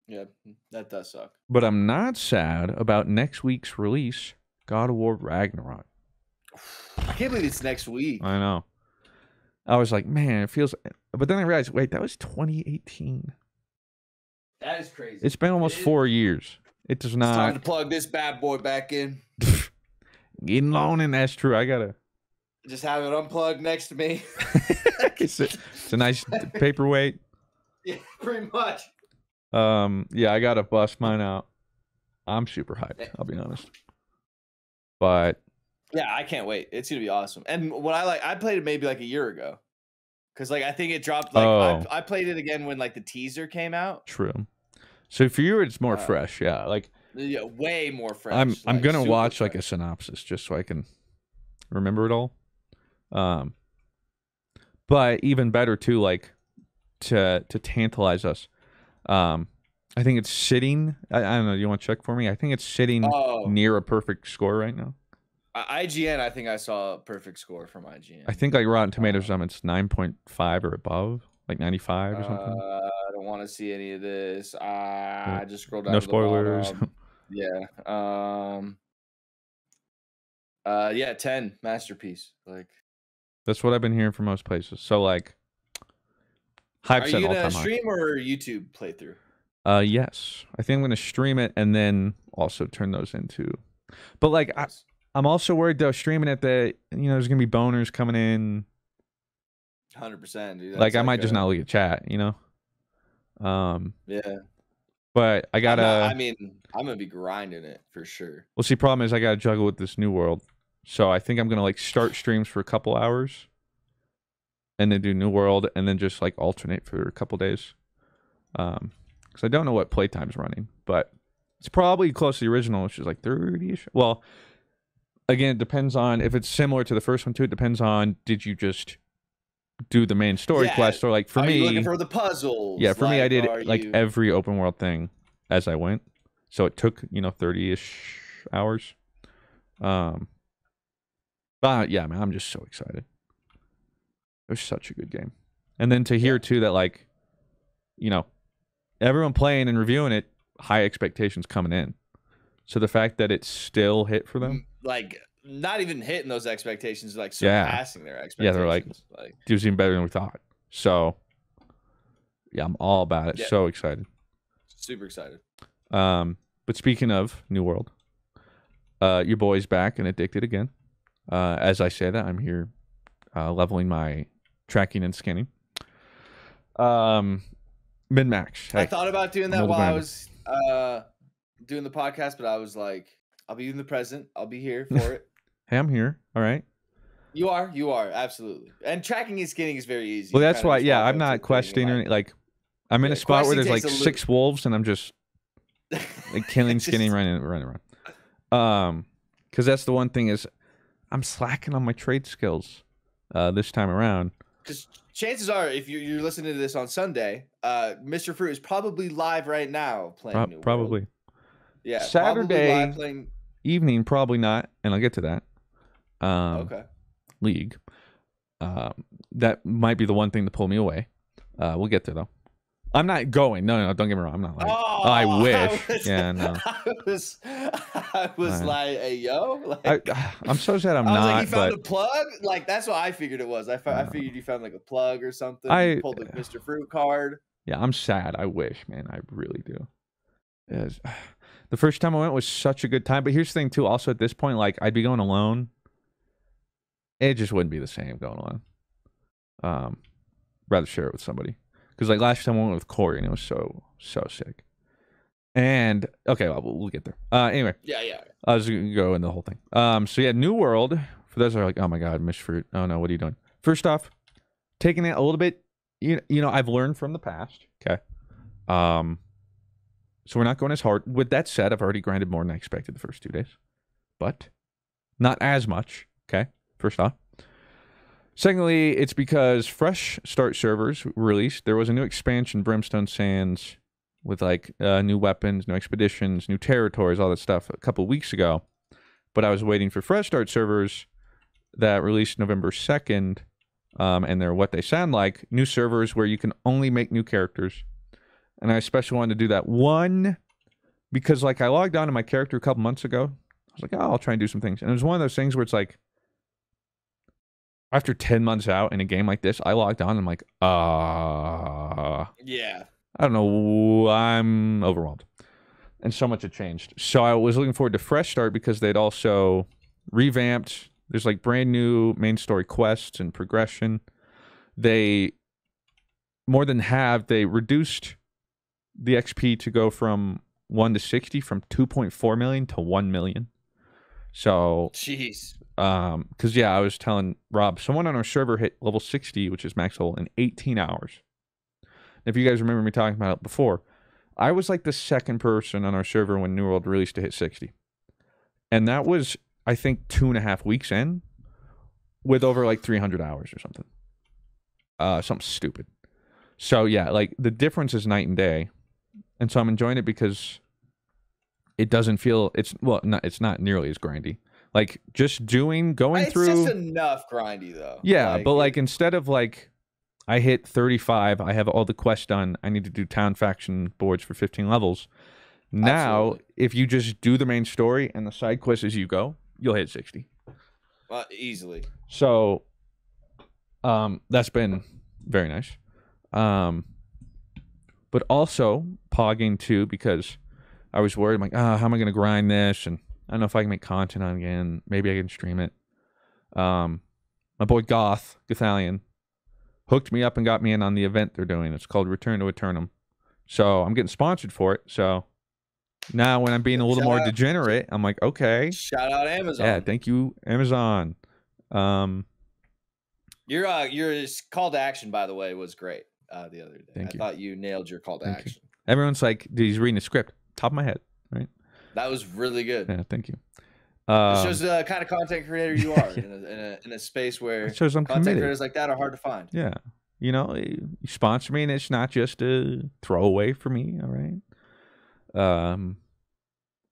S2: Yeah, that does suck.
S1: But I'm not sad about next week's release, God of War Ragnarok.
S2: I can't believe it's next week.
S1: I know. I was like, man, it feels... But then I realized, wait, that was 2018.
S2: That is crazy.
S1: It's been almost 4 years. It does not...
S2: It's time to plug this bad boy back in.
S1: Getting long, and that's true. I gotta...
S2: Just have it unplugged next to me.
S1: It's a nice paperweight.
S2: Yeah, pretty much.
S1: Yeah, I gotta bust mine out. I'm super hyped, I'll be honest. But
S2: yeah, I can't wait. It's gonna be awesome. And what I played it maybe like a year ago. Cause like I think it dropped like I played it again when like the teaser came out.
S1: True. So for you it's more fresh, yeah. Like
S2: yeah, way more fresh.
S1: I'm gonna watch
S2: fresh.
S1: like a synopsis just so I can remember it all. But even better too, like to tantalize us. I think it's sitting. I don't know. Do you want to check for me? I think it's sitting near a perfect score right now.
S2: IGN. I think I saw a perfect score from IGN.
S1: I think like Rotten Tomatoes, it's 9.5 or above, like 95 or something.
S2: I don't want to see any of this. I just scrolled down.
S1: No
S2: to
S1: spoilers.
S2: Yeah. Yeah. 10 masterpiece. Like
S1: that's what I've been hearing from most places. So like.
S2: Are you gonna stream or YouTube playthrough?
S1: Yes. I think I'm gonna stream it and then also turn those into. But like, I'm also worried though streaming it that there's gonna be boners coming in.
S2: 100%, dude.
S1: Like I might just not look at chat, Yeah. But I gotta.
S2: I'm gonna be grinding it for sure.
S1: Well, see, problem is I gotta juggle with this New World, so I think I'm gonna like start streams for a couple hours. And then do New World, and then just like alternate for a couple days, because I don't know what playtime's running, but it's probably close to the original, which is like 30ish. Well, again, it depends on if it's similar to the first one too. It depends on did you just do the main story quest, or like for me,
S2: you looking for the puzzles?
S1: Yeah, for me, I did like every open world thing as I went, so it took 30ish hours. But yeah, man, I'm just so excited. It was such a good game. And then to hear, too, that, like, everyone playing and reviewing it, high expectations coming in. So the fact that it still hit for them.
S2: Like, not even hitting those expectations, like, surpassing their expectations.
S1: Yeah, they're like, it was even better than we thought. So, yeah, I'm all about it. Yeah. So excited.
S2: Super excited.
S1: But speaking of New World, your boy's back and addicted again. As I say that, I'm here leveling my tracking and scanning. Min-max.
S2: I
S1: Hey,
S2: thought about doing
S1: I'm
S2: that
S1: old
S2: while I
S1: grinder.
S2: was doing the podcast, but I was like, I'll be in the present. I'll be here for it.
S1: hey, I'm here. All right.
S2: You are absolutely. And tracking and skinning is very easy.
S1: Well,
S2: You
S1: that's
S2: kinda
S1: why.
S2: just
S1: Yeah,
S2: walk
S1: I'm
S2: up to
S1: not
S2: the thing
S1: questing
S2: and,
S1: or
S2: like,
S1: anything. Like, I'm in
S2: yeah,
S1: a spot where
S2: questing
S1: there's like
S2: takes a
S1: 6 wolves, and I'm just like killing,
S2: Just-
S1: skinning, running around. Because that's the one thing is, I'm slacking on my trade skills, this time around.
S2: Because chances are, if you're listening to this on Sunday, Mr. Fruit is probably live right now playing New World.
S1: Probably
S2: Yeah, probably
S1: Saturday
S2: live playing.
S1: evening, probably not, and I'll get to that.
S2: Okay.
S1: League. That might be the one thing to pull me away. We'll get there though. I'm not going. No, don't get me wrong. I'm not like.
S2: Oh,
S1: I wish. Yeah, no.
S2: I was like, hey, yo. Like,
S1: I'm so sad I'm
S2: I was
S1: not.
S2: like, you found
S1: but
S2: a plug? Like, that's what I figured it was. I figured you found like a plug or something. You pulled the Mr. Fruit card.
S1: yeah, I'm sad. I wish, man. I really do. Yes. The first time I went was such a good time. But here's the thing too. Also at this point, like I'd be going alone. It just wouldn't be the same going alone. Rather share it with somebody. Because like last time I went with Corey and it was so sick. And okay, well, we'll get there. Anyway,
S2: Yeah.
S1: I was gonna go in the whole thing. So yeah, New World. For those that are like, oh my god, Miss Fruit. Oh no, what are you doing? First off, taking it a little bit. You know, I've learned from the past. Okay. So we're not going as hard. With that said, I've already grinded more than I expected the first 2 days, but not as much. Okay. First off. Secondly, it's because fresh start servers were released. There was a new expansion, Brimstone Sands, with like new weapons, new expeditions, new territories, all that stuff a couple of weeks ago. But I was waiting for fresh start servers that released November 2nd, and they're what they sound like, new servers where you can only make new characters. And I especially wanted to do that one because like I logged on to my character a couple months ago. I was like, oh, I'll try and do some things. And it was one of those things where it's like, after 10 months out in a game like this, I logged on and I'm like,
S2: Yeah.
S1: I don't know. I'm overwhelmed. And so much had changed. So I was looking forward to Fresh Start because they'd also revamped. There's like brand new main story quests and progression. They more than they reduced the XP to go from 1 to 60 from 2.4 million to 1 million. So
S2: Jeez.
S1: because yeah, I was telling Rob, someone on our server hit level 60, which is max level, in 18 hours. If you guys remember me talking about it before, I was like the second person on our server when New World released to hit 60. And that was, I think, 2.5 weeks in with over like 300 hours or something. Something stupid. So yeah, like the difference is night and day. And so I'm enjoying it because it doesn't feel, it's not nearly as grindy. Like just going
S2: It's
S1: through.
S2: just enough grindy though.
S1: Yeah, but like instead of like I hit 35, I have all the quests done. I need to do town faction boards for 15 levels. Now,
S2: Absolutely.
S1: if you just do the main story and the side quests as you go, you'll hit 60.
S2: Easily.
S1: So, that's been very nice. But also pogging too because I was worried. I'm like, how am I going to grind this? And I don't know if I can make content on it again. Maybe I can stream it. My boy Gothalion, hooked me up and got me in on the event they're doing. It's called Return to Eternum. So I'm getting sponsored for it. So now when I'm being a little more degenerate, I'm like, okay.
S2: Shout out Amazon.
S1: Yeah, thank you, Amazon.
S2: Your call to action, by the way, was great the other day.
S1: Thank you.
S2: I thought you nailed your call to
S1: Thank you.
S2: action.
S1: Everyone's like, dude, he's reading the script. Top of my head, right?
S2: That was really good.
S1: Yeah, thank you.
S2: It shows the kind of content creator you are in a space where
S1: It shows I'm
S2: content
S1: committed.
S2: creators like that are hard to find.
S1: Yeah. You know, you sponsor me and it's not just a throwaway for me, all right?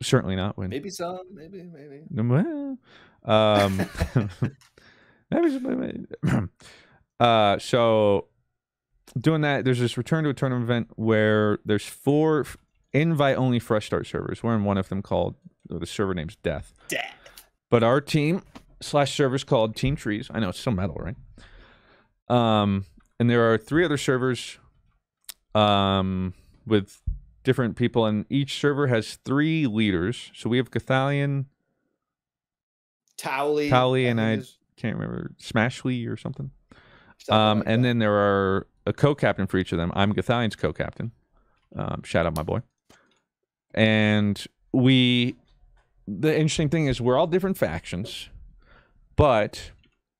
S1: Certainly not when
S2: Maybe some, maybe.
S1: well, so doing that, there's this Return to a Tournament event where there's 4 invite only fresh start servers. We're in one of them called, the server name's Death. But our team / server's called Team Trees. I know it's still metal, right? And there are 3 other servers with different people, and each server has 3 leaders. So we have Gothalion,
S2: Towley,
S1: and I
S2: think
S1: can't remember, Smashly or something.
S2: something like
S1: And
S2: that.
S1: then there are a co-captain for each of them. I'm Gathalien's co-captain. Shout out my boy. And the interesting thing is we're all different factions, but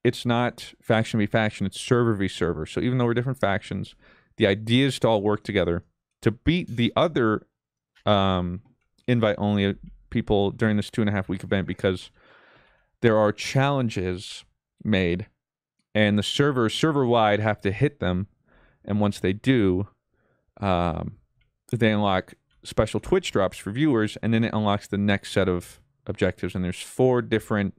S1: it's not faction v faction, it's server v server. So even though we're different factions, the idea is to all work together to beat the other invite-only people during this 2.5-week event, because there are challenges made, and the server-wide have to hit them, and once they do, they unlock special Twitch drops for viewers, and then it unlocks the next set of objectives, and there's 4 different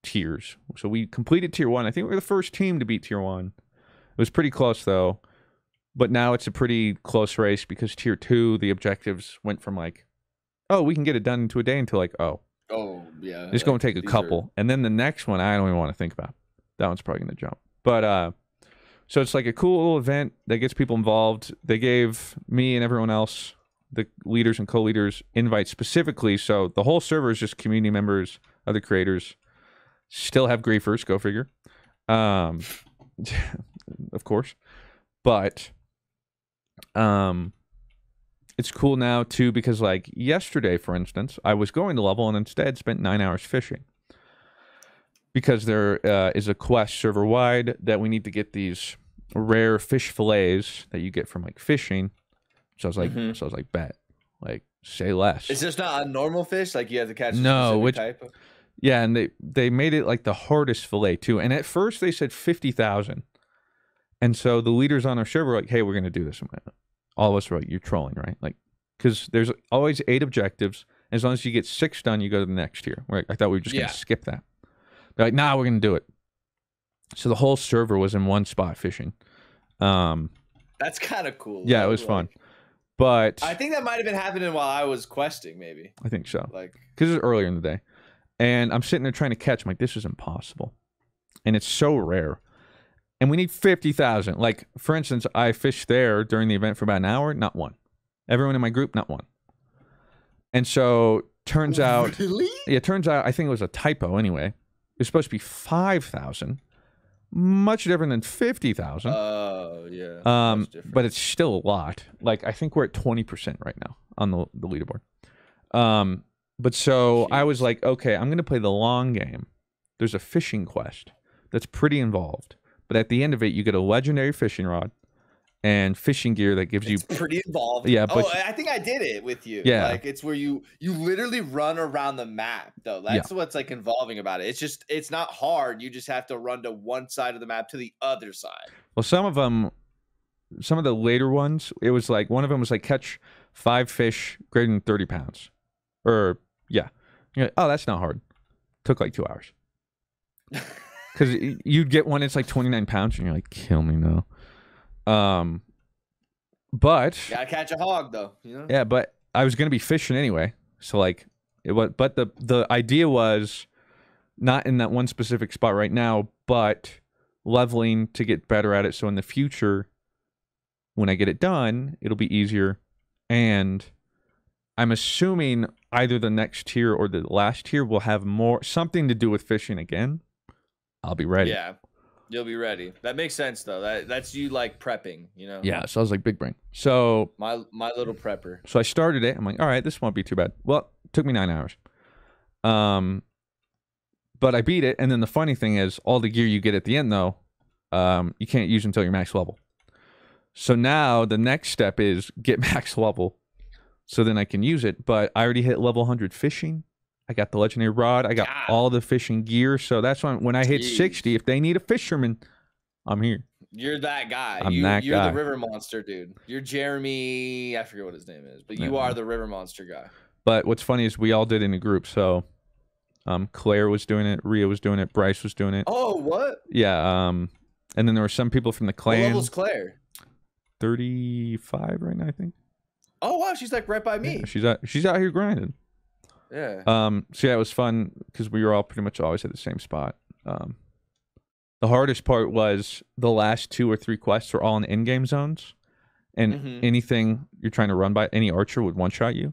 S1: tiers. So we completed tier 1. I think we were the first team to beat tier 1. It was pretty close, though, but now it's a pretty close race, because tier 2, the objectives went from like, oh, we can get it done into a day, until like, oh yeah, it's going to take a couple. And then the next one, I don't even want to think about. That one's probably going to jump. But so it's like a cool little event that gets people involved. They gave me and everyone else, the leaders and co-leaders, invites specifically, so the whole server is just community members, other creators. Still have griefers, go figure. Of course. But it's cool now too, because like yesterday, for instance, I was going to level and instead spent 9 hours fishing, because there is a quest server wide that we need to get these rare fish fillets that you get from like fishing. So I was like, bet, like, say less.
S2: It's just not a normal fish, like you have to catch a specific type of...
S1: Yeah, and they made it like the hardest fillet too. And at first they said 50,000. And so the leaders on our server were like, hey, we're going to do this. All of us were like, you're trolling, right? Like, because there's always 8 objectives. As long as you get 6 done, you go to the next tier. Right? I thought we were just going to skip that. They're like, nah, we're going to do it. So the whole server was in one spot fishing.
S2: That's kind of cool.
S1: Yeah, it was fun. But
S2: I think that might have been happening while I was questing, maybe.
S1: I think so.
S2: Like,
S1: because it was earlier in the day. And I'm sitting there trying to catch. I'm like, this is impossible. And it's so rare. And we need 50,000. Like, for instance, I fished there during the event for about an hour. Not one. Everyone in my group, not one. And so, turns out...
S2: Really?
S1: Yeah, turns out, I think it was a typo anyway. It was supposed to be 5,000. Much different than 50,000.
S2: Oh, yeah.
S1: But it's still a lot. Like, I think we're at 20% right now on the leaderboard. But so I was like, okay, I'm going to play the long game. There's a fishing quest that's pretty involved. But at the end of it, you get a legendary fishing rod and fishing gear that gives you...
S2: It's pretty involved.
S1: Yeah, but...
S2: I think I did it with you.
S1: Yeah.
S2: Like, it's where you literally run around the map, though. That's what's, like, involving about it. It's not hard. You just have to run to one side of the map to the other side.
S1: Well, some of the later ones, it was like, one of them was like, catch 5 fish greater than 30 pounds. Or, yeah. You're like, oh, that's not hard. Took like 2 hours. Because you'd get one, it's like 29 pounds, and you're like, kill me now. But
S2: gotta catch a hog, though. You know?
S1: Yeah, but I was gonna be fishing anyway, so like it was. But the idea was not in that one specific spot right now, but leveling to get better at it. So in the future, when I get it done, it'll be easier. And I'm assuming either the next tier or the last tier will have something to do with fishing again. I'll be ready.
S2: Yeah, you'll be ready. That makes sense, though. That's you, like, prepping, you know?
S1: Yeah, so I was like, big brain. So
S2: my little prepper.
S1: So I started it. I'm like, all right, this won't be too bad. Well, it took me 9 hours. But I beat it, and then the funny thing is, all the gear you get at the end, though, you can't use until you're max level. So now the next step is get max level, so then I can use it. But I already hit level 100 fishing. I got the legendary rod. I got all the fishing gear. So that's when I hit 60, if they need a fisherman, I'm here.
S2: You're that guy.
S1: You're
S2: the river monster, dude. You're Jeremy. I forget what his name is, but you are the river monster guy.
S1: But what's funny is we all did it in a group. So Claire was doing it. Rhea was doing it. Bryce was doing it.
S2: Oh, what?
S1: Yeah. And then there were some people from the clan.
S2: What level's Claire?
S1: 35 right now, I think.
S2: Oh, wow. She's like right by me.
S1: Yeah, she's out here grinding.
S2: Yeah.
S1: So yeah, it was fun because we were all pretty much always at the same spot. The hardest part was the last 2 or 3 quests were all in in-game zones, and anything you're trying to run by, any archer would one-shot you.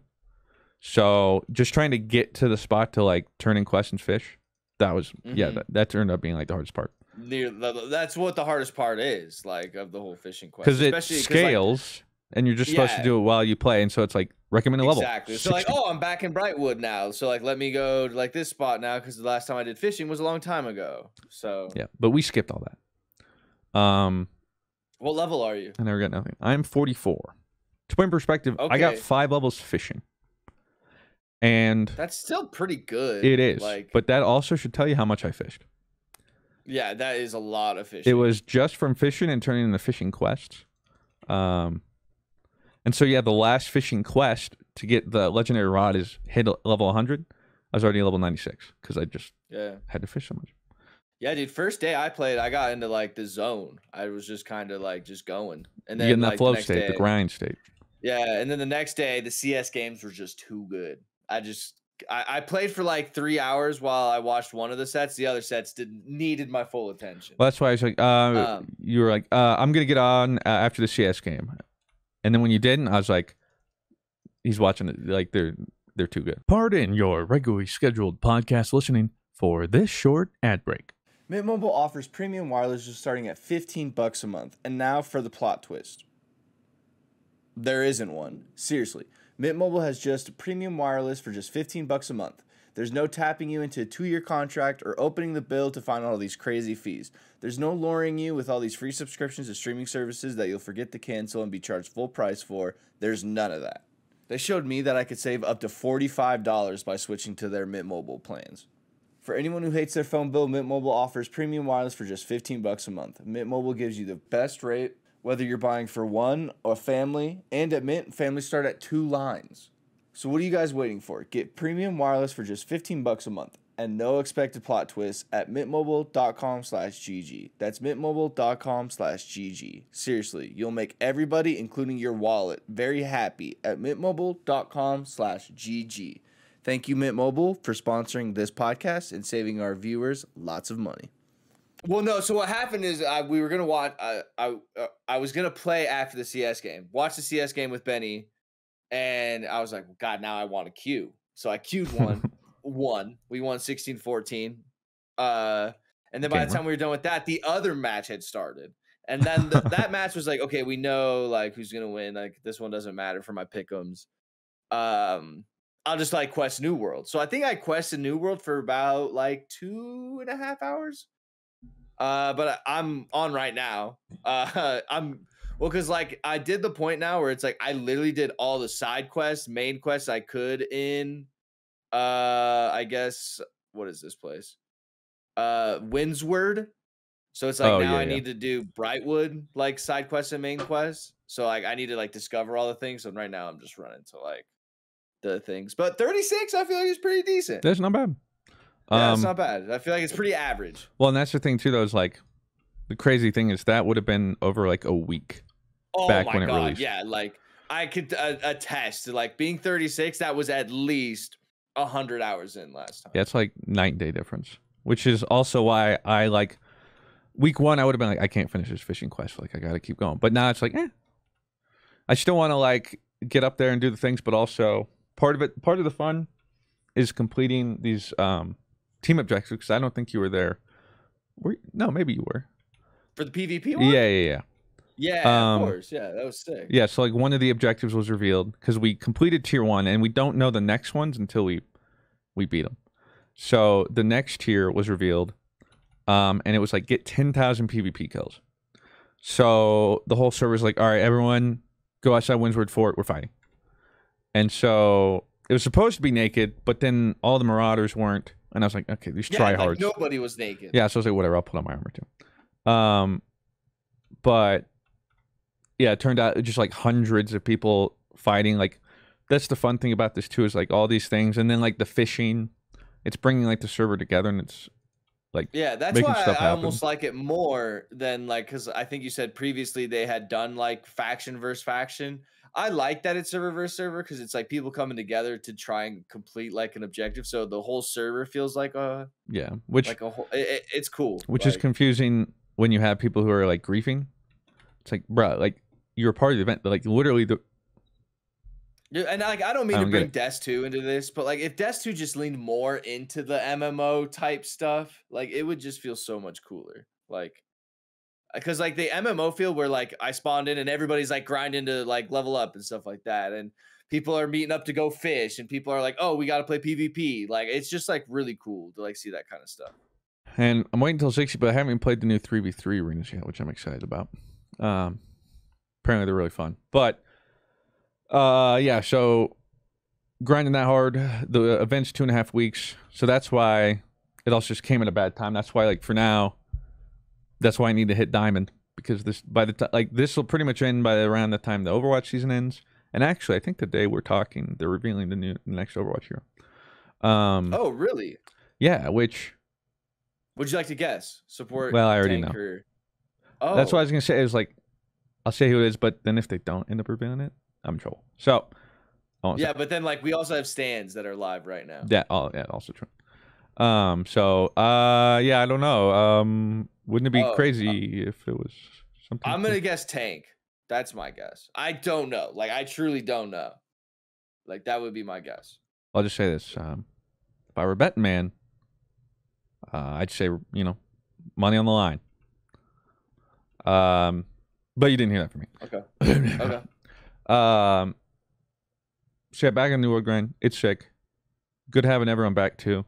S1: So just trying to get to the spot to like turn in quests and fish, that was that turned out being like the hardest part.
S2: That's what the hardest part is, like, of the whole fishing quest.
S1: Because it
S2: Especially
S1: scales, and you're just supposed to do it while you play, and so it's like recommended level.
S2: Exactly. So like, oh, I'm back in Brightwood now. So like, let me go to like this spot now because the last time I did fishing was a long time ago. So
S1: yeah, but we skipped all that.
S2: What level are you?
S1: I never got nothing. I'm 44. To put in perspective, I got 5 levels fishing. And
S2: that's still pretty good.
S1: It is.
S2: Like,
S1: but that also should tell you how much I fished.
S2: Yeah, that is a lot of fishing.
S1: It was just from fishing and turning into fishing quests. And so yeah, the last fishing quest to get the legendary rod is hit level 100. I was already level 96 because I just had to fish so much.
S2: Yeah, dude. First day I played, I got into like the zone. I was just kind of like just going, and then
S1: you get in that
S2: like,
S1: flow
S2: the next
S1: state,
S2: day,
S1: the grind state.
S2: Yeah, and then the next day, the CS games were just too good. I played for like 3 hours while I watched one of the sets. The other sets needed my full attention.
S1: Well, that's why I was like, you were like, I'm gonna get on after the CS game, and then when you didn't, I was like, he's watching it. Like they're too good. Pardon your regularly scheduled podcast listening for this short ad break.
S2: Mint Mobile offers premium wireless just starting at $15 a month. And now for the plot twist. There isn't one. Seriously. Mint Mobile has just premium wireless for just $15 a month. There's no tapping you into a 2-year contract or opening the bill to find all these crazy fees. There's no luring you with all these free subscriptions to streaming services that you'll forget to cancel and be charged full price for. There's none of that. They showed me that I could save up to $45 by switching to their Mint Mobile plans. For anyone who hates their phone bill, Mint Mobile offers premium wireless for just $15 a month. Mint Mobile gives you the best rate, whether you're buying for one or family. And at Mint, families start at 2 lines. So what are you guys waiting for? Get premium wireless for just $15 a month and no expected plot twists at mintmobile.com/GG. That's mintmobile.com/GG. Seriously, you'll make everybody, including your wallet, very happy at mintmobile.com/GG. Thank you, Mint Mobile, for sponsoring this podcast and saving our viewers lots of money. Well, no. So what happened is we were gonna watch. I was gonna play after the CS game. Watch the CS game with Benny, and I was like, God, now I want to queue. So I queued won. We won 16-14. And then by the time we were done with that, the other match had started. And then that match was like, okay, we know like who's gonna win. Like this one doesn't matter for my pick'ems. I'll just like quest New World. So I think I quested New World for about like 2.5 hours. But I'm on right now. Because like I did the point now where it's like I literally did all the side quests, main quests I could in I guess what is this place? Windsward. So it's like I need to do Brightwood like side quests and main quests. So like I need to like discover all the things. So right now I'm just running to like the things. But 36 I feel like is pretty decent.
S1: That's not bad.
S2: Yeah, it's not bad. I feel like it's pretty average.
S1: Well, and that's the thing too, though, is like the crazy thing is that would have been over like a week back when it released.
S2: Yeah, like I could attest to like being 36, that was at least 100 hours in last time.
S1: Yeah, it's like night and day difference, which is also why I like week 1, I would have been like, I can't finish this fishing quest. Like I got to keep going. But now it's like, I still want to like get up there and do the things, but also part of the fun is completing these team objectives, because I don't think you were there. No, maybe you were.
S2: For the PvP one?
S1: Yeah.
S2: Yeah, of course. Yeah, that was sick.
S1: Yeah, so like one of the objectives was revealed because we completed tier 1 and we don't know the next ones until we beat them. So the next tier was revealed, and it was like get 10,000 PvP kills. So the whole server's like, all right, everyone go outside Windsward Fort, we're fighting. And so it was supposed to be naked, but then all the Marauders weren't. And I was like, okay, these tryhards.
S2: Like nobody was naked.
S1: Yeah, so I was like, whatever, I'll put on my armor too. But yeah, it turned out just like hundreds of people fighting. Like that's the fun thing about this too, is like all these things, and then like the fishing, it's bringing like the server together, and it's like
S2: that's why I almost like it more than like, because I think you said previously they had done like faction versus faction. I like that it's server versus server because it's like people coming together to try and complete like an objective. So the whole server feels like
S1: which
S2: like a whole. It's cool.
S1: Which is confusing when you have people who are like griefing. It's like, bro, like you're a part of the event, but like literally
S2: Yeah, and like I don't mean
S1: I
S2: to
S1: don't get
S2: bring
S1: it.
S2: Des 2 into this, but like if Des 2 just leaned more into the MMO type stuff, like it would just feel so much cooler. Like because like the MMO feel where like I spawned in and everybody's like grinding to like level up and stuff like that, and people are meeting up to go fish, and people are like, oh, we got to play PvP. Like it's just like really cool to like see that kind of stuff.
S1: And I'm waiting until 60, but I haven't even played the new 3v3 arenas yet, which I'm excited about. Apparently they're really fun. But yeah, so grinding that hard. The event's 2.5 weeks, so that's why it also just came at a bad time. That's why, like for now, that's why I need to hit diamond, because this by the time like this will pretty much end by around the time the Overwatch season ends. And actually, I think the day we're talking, they're revealing the next Overwatch hero.
S2: Oh, really?
S1: Yeah, which.
S2: Would you like to guess? Support.
S1: Well, I already
S2: tank,
S1: know.
S2: or... Oh,
S1: That's what I was gonna say. Is like, I'll say who it is, but then if they don't end up revealing it, I'm in trouble. So, I won't say.
S2: yeah, but then like we also have stands that are live right now.
S1: Yeah, also true. So, yeah, I don't know. Wouldn't it be crazy if it was something?
S2: I'm gonna guess tank. That's my guess. I don't know. Like, I truly don't know. Like, that would be my guess.
S1: I'll just say this: if I were a betting man, I'd say money on the line. But you didn't hear that from me.
S2: Okay. Okay.
S1: So yeah, back on New World Grind. It's sick. Good having everyone back too.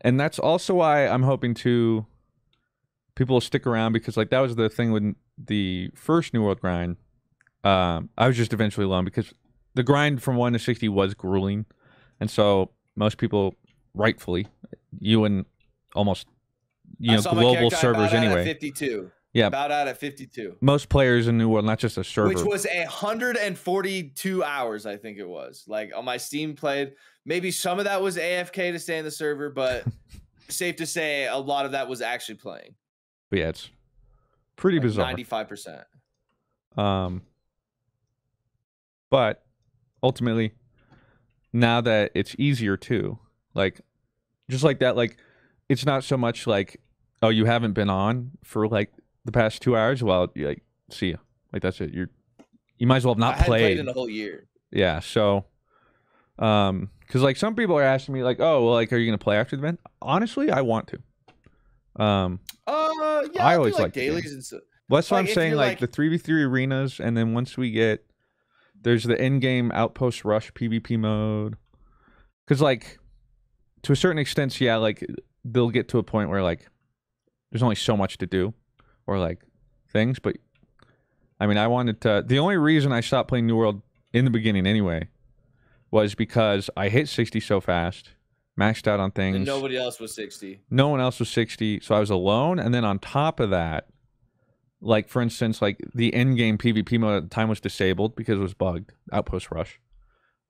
S1: And that's also why I'm hoping people will stick around, because like that was the thing with the first New World Grind. I was just eventually alone because the grind from 1 to 60 was grueling. And so most people, rightfully, you and almost global servers anyway.
S2: 52.
S1: Yeah.
S2: About out at 52.
S1: Most players in New World, not just a server.
S2: Which was 142 hours, I think it was. Like on my Steam played. Maybe some of that was AFK to stay in the server, but safe to say a lot of that was actually playing.
S1: But yeah, it's pretty
S2: like
S1: bizarre.
S2: 95%.
S1: But ultimately, now that it's easier too, like just like that, like it's not so much like, oh, you haven't been on for like the past 2 hours. Well, like, see ya. Like that's it. You might as well have not
S2: I hadn't
S1: played
S2: played in a whole year.
S1: Yeah. So, because like some people are asking me like, oh, well, like, are you gonna play after the event? Honestly, I want to.
S2: Yeah,
S1: I always
S2: like
S1: the
S2: dailies
S1: game.
S2: and stuff.
S1: Well, that's what
S2: Like,
S1: I'm
S2: if
S1: saying.
S2: you're,
S1: Like the 3v3 arenas, and then once we get, there's the in-game outpost rush PvP mode. Because like, to a certain extent, yeah, like they'll get to a point where like, there's only so much to do, or like things. But I mean, I wanted to. The only reason I stopped playing New World in the beginning, anyway, was because I hit 60 so fast, maxed out on things.
S2: And nobody else was 60.
S1: No one else was 60, so I was alone. And then on top of that, like for instance, like the in-game PvP mode at the time was disabled because it was bugged. Outpost rush.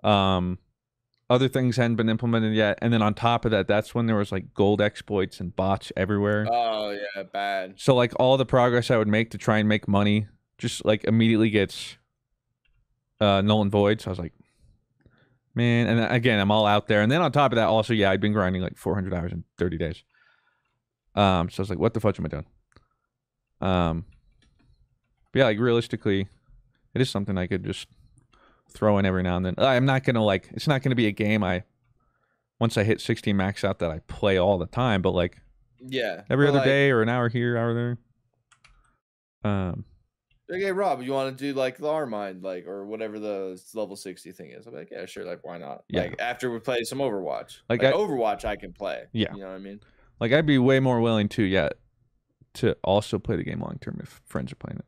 S1: Other things hadn't been implemented yet, and then on top of that, that's when there was like gold exploits and bots everywhere.
S2: Oh yeah, bad.
S1: So like all the progress I would make to try and make money just like immediately gets null and void. So I was like, man, and then, again, I'm all out there. And then on top of that, also, yeah, I'd been grinding like 400 hours in 30 days. So I was like, what the fudge am I doing? But yeah, like realistically, it is something I could just throw in every now and then. I'm not gonna like, it's not gonna be a game once I hit 16 max out that I play all the time, but like,
S2: yeah,
S1: every other
S2: like,
S1: day or an hour here, hour there.
S2: Okay, Rob, you want to do like the Armind, like, or whatever the level 60 thing is? I'm like, yeah, sure, like, why not?
S1: Yeah.
S2: Like, after we play some Overwatch,
S1: Like
S2: Overwatch, I can play.
S1: Yeah,
S2: you know what I mean.
S1: Like, I'd be way more willing to also play the game long term if friends are playing it.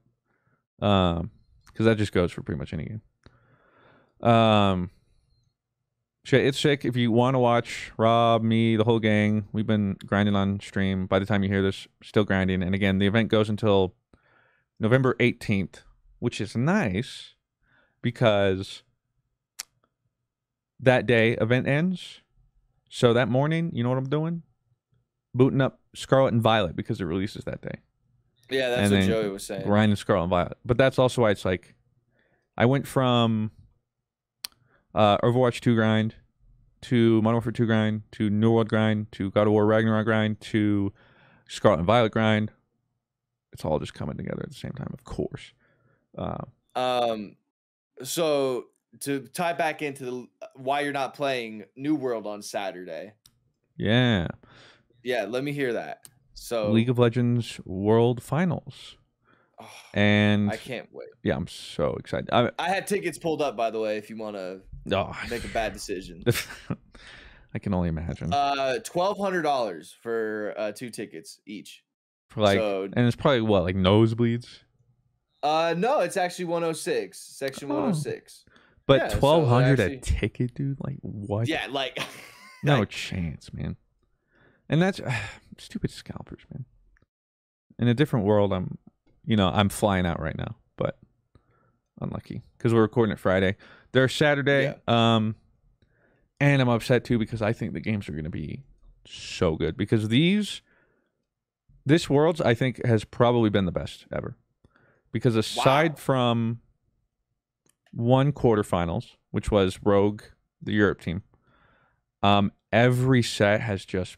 S1: Because that just goes for pretty much any game. It's sick. If you want to watch Rob, me, the whole gang, we've been grinding on stream. By the time you hear this, still grinding. And again, the event goes until November 18th, which is nice because that day event ends. So that morning, you know what I'm doing? Booting up Scarlet and Violet because it releases that day.
S2: Yeah, that's what Joey was saying.
S1: Grinding Scarlet and Violet. But that's also why it's like, I went from Overwatch 2 grind to Modern Warfare 2 grind to New World grind to God of War Ragnarok grind to Scarlet and Violet grind. It's all just coming together at the same time, of course.
S2: So to tie back into why you're not playing New World on Saturday.
S1: Yeah.
S2: Yeah, let me hear that. So
S1: League of Legends World Finals.
S2: oh,
S1: And
S2: I can't wait.
S1: yeah, I'm so excited.
S2: I had tickets pulled up, by the way, if you want to make a bad decision.
S1: I can only imagine.
S2: $1,200 for 2 tickets each.
S1: For like,
S2: so,
S1: and it's probably what, like nosebleeds?
S2: No, it's actually 106, section 106.
S1: But
S2: Yeah, so
S1: 1,200
S2: actually-
S1: a ticket, dude? Like what?
S2: Yeah, like
S1: No chance, man. And that's stupid scalpers, man. In a different world, I'm flying out right now, but unlucky because we're recording it Friday. There's Saturday, and I'm upset too because I think the games are going to be so good because this Worlds I think has probably been the best ever because aside from one quarterfinals, which was Rogue, the Europe team, every set has just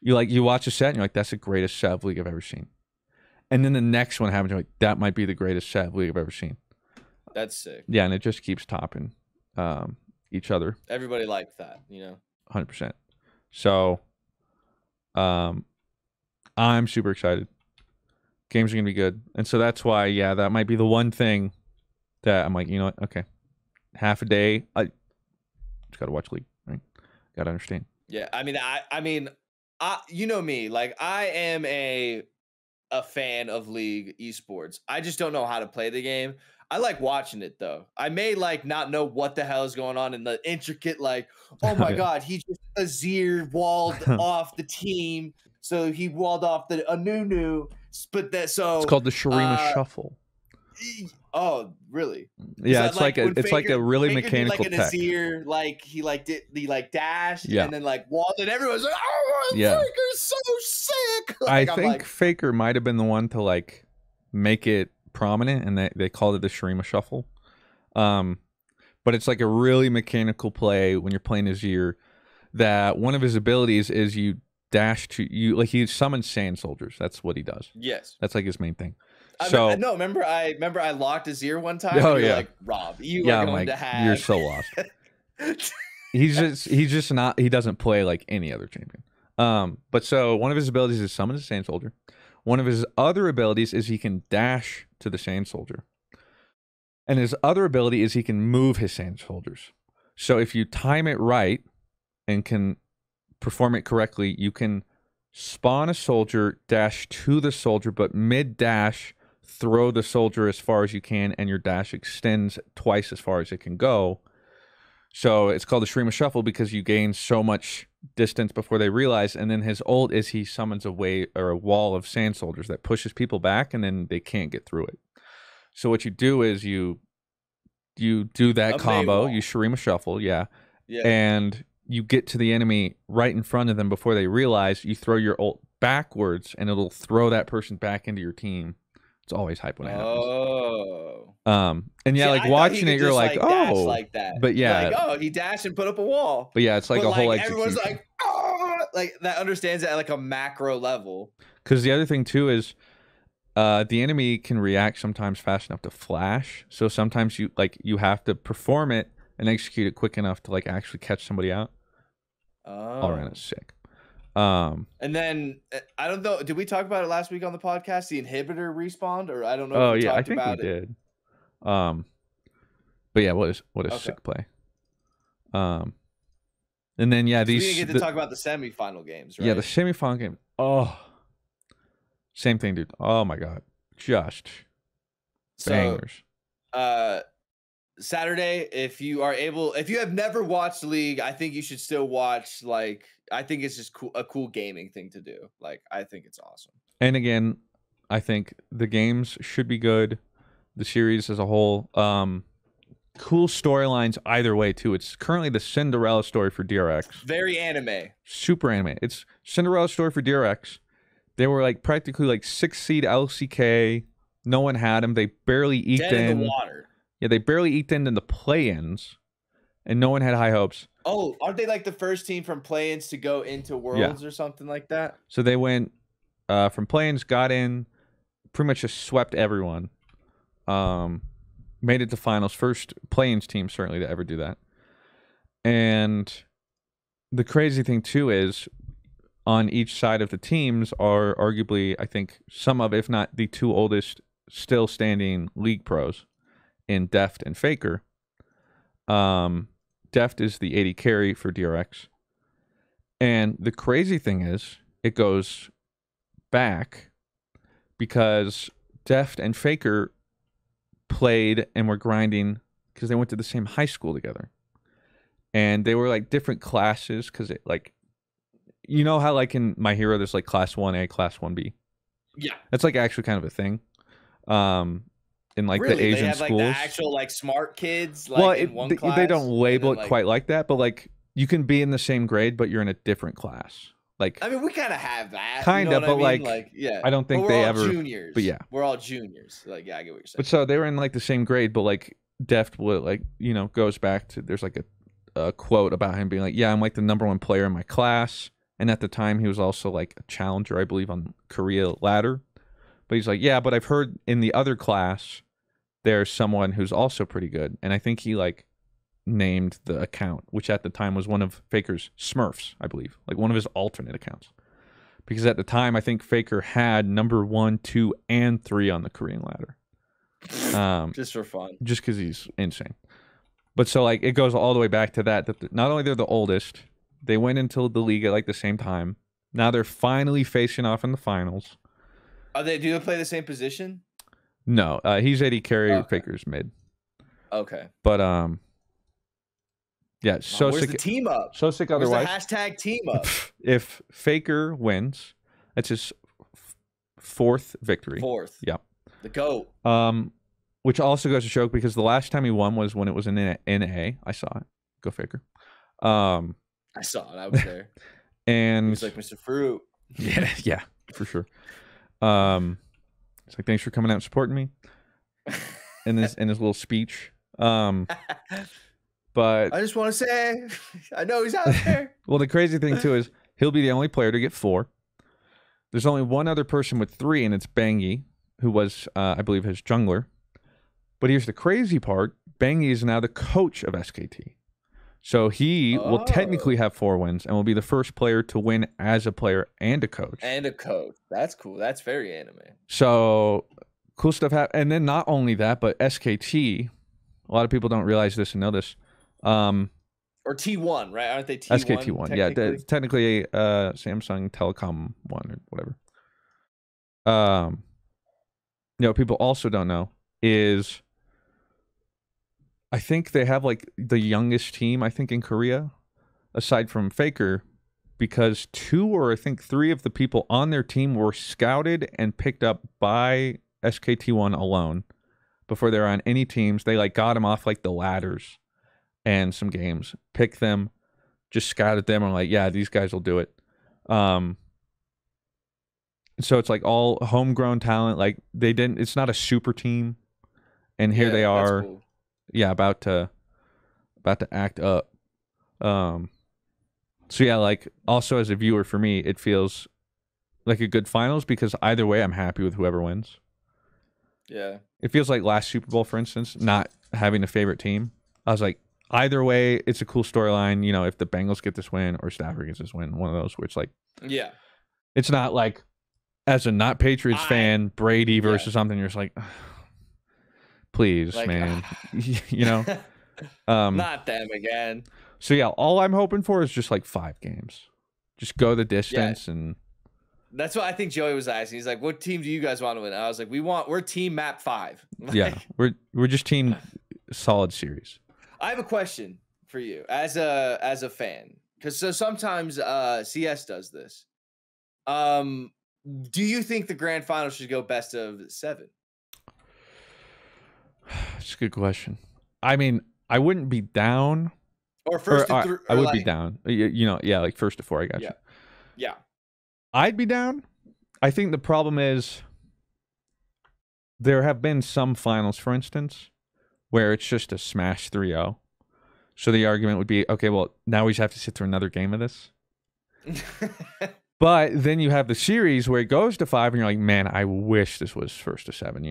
S1: you watch a set and you're like, that's the greatest set of League I've ever seen. And then the next one happens, you're like, that might be the greatest set of League I've ever seen.
S2: That's sick.
S1: Yeah, and it just keeps topping each other.
S2: Everybody liked that,
S1: 100%. So I'm super excited. Games are going to be good. And so that's why, yeah, that might be the one thing that I'm like, you know what? Okay. Half a day. I just got to watch League, right? Got to understand.
S2: Yeah, I mean, you know me, like I am a fan of League esports. I just don't know how to play the game. I like watching it though. I may like not know what the hell is going on in the intricate, like, oh my god, he just Azir walled off the team, so he walled off the Anunu. But that it's
S1: called the Shurima Shuffle.
S2: Oh, really?
S1: Yeah, it's like a really
S2: Faker
S1: mechanical
S2: did, like an Azir, like he dashed and then like walled, and everyone's like, oh, Faker's so sick. Like,
S1: I think Faker might have been the one to like make it prominent, and they called it the Shurima Shuffle. But it's like a really mechanical play when you're playing Azir. That one of his abilities is you dash to you, like he summons sand soldiers. That's what he does.
S2: Yes,
S1: that's like his main thing.
S2: So no, remember I locked Azir one time.
S1: Oh,
S2: and
S1: yeah.
S2: Like, Rob, you are going to have.
S1: You're so lost. he's just not. He doesn't play like any other champion. But so one of his abilities is summon a sand soldier. One of his other abilities is he can dash to the sand soldier. And his other ability is he can move his sand soldiers. So if you time it right and can perform it correctly, you can spawn a soldier, dash to the soldier, but mid-dash, throw the soldier as far as you can, and your dash extends twice as far as it can go. So it's called the Shurima Shuffle because you gain so much distance before they realize. And then his ult is he summons a wall of sand soldiers that pushes people back, and then they can't get through it. So what you do is you do that combo, you Shurima Shuffle, yeah, and you get to the enemy right in front of them before they realize. You throw your ult backwards, and it'll throw that person back into your team. It's always hype when it happens.
S2: Oh.
S1: And yeah, like watching it, you're like, oh,
S2: like that.
S1: But yeah,
S2: like, oh, he dashed and put up a wall.
S1: But yeah, it's like a whole execution.
S2: Everyone's like, oh, like that understands it at like a macro level.
S1: Because the other thing too is, the enemy can react sometimes fast enough to flash. So sometimes you have to perform it and execute it quick enough to like actually catch somebody out.
S2: Oh.
S1: All around, it's sick.
S2: And then I don't know. Did we talk about it last week on the podcast? The inhibitor respawned, or I don't know.
S1: Oh
S2: if we
S1: yeah, I
S2: talked
S1: think
S2: about
S1: we
S2: it.
S1: did. But yeah, what a sick play. And then yeah,
S2: we didn't get to talk about the semifinal games, right?
S1: Yeah, the semifinal game. Oh, same thing, dude. Oh my god, just bangers.
S2: Saturday, if you have never watched League, I think you should still watch. Like, I think it's just a cool gaming thing to do. Like, I think it's awesome.
S1: And again, I think the games should be good. The series as a whole, cool storylines either way too. It's currently the Cinderella story for DRX.
S2: Very anime.
S1: Super anime. It's Cinderella story for DRX. They were like practically like 6th seed LCK. No one had them. They barely eked
S2: Dead in the water.
S1: Yeah, they barely eked in the play-ins, and no one had high hopes.
S2: Oh, aren't they like the first team from play-ins to go into Worlds or something like that?
S1: So they went from play-ins, got in, pretty much just swept everyone. made it to finals, first play-ins team certainly to ever do that. And the crazy thing too is on each side of the teams are arguably, I think, some of, if not the two oldest still standing league pros in Deft and Faker. Deft is the 80 carry for DRX. And the crazy thing is, it goes back because Deft and Faker played and were grinding because they went to the same high school together. And they were like different classes because it like, you know how like in My Hero there's like class 1A, class 1B.
S2: Yeah.
S1: That's like actually kind of a thing. In like
S2: Really?
S1: the Asian
S2: they have,
S1: schools.
S2: Like the actual like smart kids like in one class.
S1: They don't label it
S2: like,
S1: quite like that, but like you can be in the same grade, but you're in a different class. Like
S2: I mean, we kind of have that.
S1: Kind of,
S2: you know
S1: but
S2: what I mean? Like yeah.
S1: I don't think
S2: but
S1: they
S2: we're all
S1: ever.
S2: juniors.
S1: But yeah,
S2: we're all juniors. Like yeah, I get what you're saying.
S1: But so they were in like the same grade, but like Deft would like goes back to there's like a quote about him being like, yeah, I'm like the #1 player in my class, and at the time he was also like a challenger, I believe, on Korea ladder. But he's like, yeah, but I've heard in the other class there's someone who's also pretty good, and I think he like named the account, which at the time was one of Faker's Smurfs, I believe, like one of his alternate accounts. Because at the time, I think Faker had #1, 2, and 3 on the Korean ladder.
S2: Just for fun.
S1: Just because he's insane. But so like it goes all the way back to that not only they're the oldest, they went into the league at like the same time. Now they're finally facing off in the finals.
S2: Do they play the same position?
S1: No, he's 80 carry,
S2: Okay.
S1: Faker's mid.
S2: Okay.
S1: But yeah, so
S2: where's
S1: sick.
S2: the team up?
S1: So sick.
S2: Where's
S1: Otherwise,
S2: the hashtag team up?
S1: if Faker wins, that's his 4th victory.
S2: 4th.
S1: Yeah.
S2: The GOAT.
S1: Which also goes to show because the last time he won was when it was in NA. I saw it. Go Faker.
S2: I saw it. I was there.
S1: And
S2: He was like Mr. Fruit.
S1: yeah, for sure. It's like thanks for coming out and supporting me in his little speech. But
S2: I just want to say, I know he's out there.
S1: well, the crazy thing too is he'll be the only player to get 4. There's only one other person with 3, and it's Bangi, who was, I believe, his jungler. But here's the crazy part. Bangi is now the coach of SKT. So he will technically have 4 wins and will be the first player to win as a player and a coach.
S2: And a coach. That's cool. That's very anime.
S1: So cool stuff. And then not only that, but SKT, a lot of people don't realize this and know this.
S2: Or T1, right? Aren't they T1?
S1: SKT1, yeah. Technically Samsung Telecom 1 or whatever. People also don't know is I think they have like the youngest team, I think, in Korea, aside from Faker, because 2 or I think 3 of the people on their team were scouted and picked up by SKT1 alone before they were on any teams. They like got them off like the ladders and some games, picked them, just scouted them, and like, yeah, these guys will do it. So it's like all homegrown talent. Like it's not a super team, and here they are.
S2: Cool.
S1: Yeah, about to act up. So yeah, like also as a viewer for me, it feels like a good finals because either way, I'm happy with whoever wins.
S2: Yeah.
S1: It feels like last Super Bowl, for instance, not having a favorite team. I was like, either way, it's a cool storyline. If the Bengals get this win or Stafford gets this win, one of those where it's like,
S2: yeah,
S1: it's not like as a not Patriots fan, Brady versus something. You're just like, please, like, man,
S2: not them again.
S1: So yeah, all I'm hoping for is just like 5 games, just go the distance, and
S2: that's what I think Joey was asking. He's like, "What team do you guys want to win?" And I was like, we're team map 5.
S1: Yeah, we're just team solid series.
S2: I have a question for you as a fan, because sometimes CS does this. Do you think the grand final should go best of 7?
S1: That's a good question. I mean, I wouldn't be down.
S2: Or first to 3.
S1: I would be down. Like first to 4. I got you.
S2: Yeah.
S1: I'd be down. I think the problem is there have been some finals, for instance, where it's just a smash 3-0. So the argument would be, okay, well, now we just have to sit through another game of this. But then you have the series where it goes to 5, and you're like, man, I wish this was first to 7,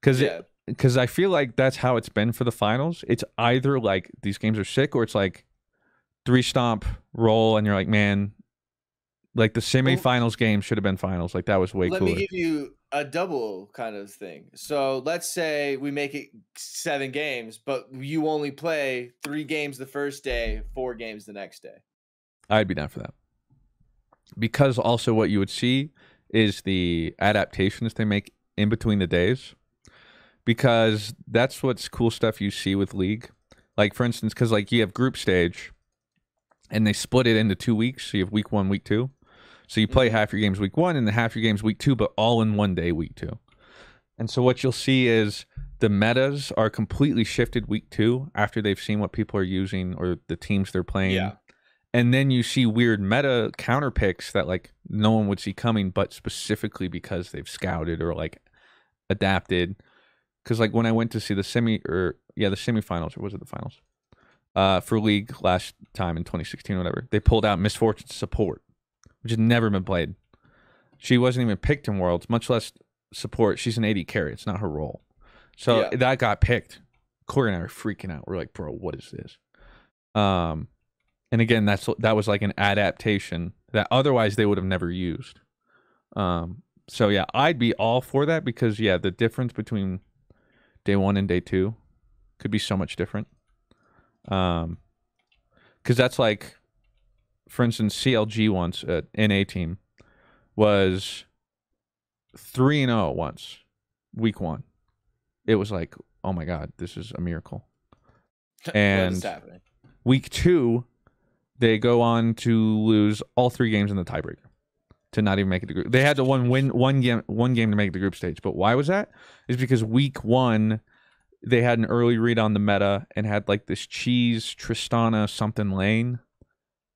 S1: Because because I feel like that's how it's been for the finals. It's either like these games are sick, or it's like 3-stomp roll, and you're like, man, like the semifinals game should have been finals. Like that was way cooler.
S2: Let me give you a double kind of thing. So let's say we make it 7 games, but you only play 3 games the first day, 4 games the next day.
S1: I'd be down for that. Because also what you would see is the adaptations they make in between the days. Because that's what's cool stuff you see with League. Like, for instance, because like you have group stage, and they split it into 2 weeks. So you have week 1, week 2. So you play half your games week 1 and then half your games week 2, but all in one day week 2. And so what you'll see is the metas are completely shifted week 2 after they've seen what people are using or the teams they're playing.
S2: Yeah.
S1: And then you see weird meta counter picks that like no one would see coming, but specifically because they've scouted or like adapted. Because like when I went to see the semifinals, or was it the finals? For League last time in 2016 or whatever, they pulled out Miss Fortune support, which has never been played. She wasn't even picked in Worlds, much less support. She's an AD carry. It's not her role. So that got picked. Corey and I are freaking out. We're like, bro, what is this? And again, that was like an adaptation that otherwise they would have never used. So yeah, I'd be all for that because yeah, the difference between day 1 and day 2 could be so much different. Because that's like, for instance, CLG once, NA team, was 3-0 once, week 1. It was like, oh my God, this is a miracle. And
S2: what is happening?
S1: Week 2, they go on to lose all 3 games in the tiebreaker to not even make it to group. They had to win one game to make the group stage. But why was that? Is because week 1, they had an early read on the meta and had like this cheese Tristana something lane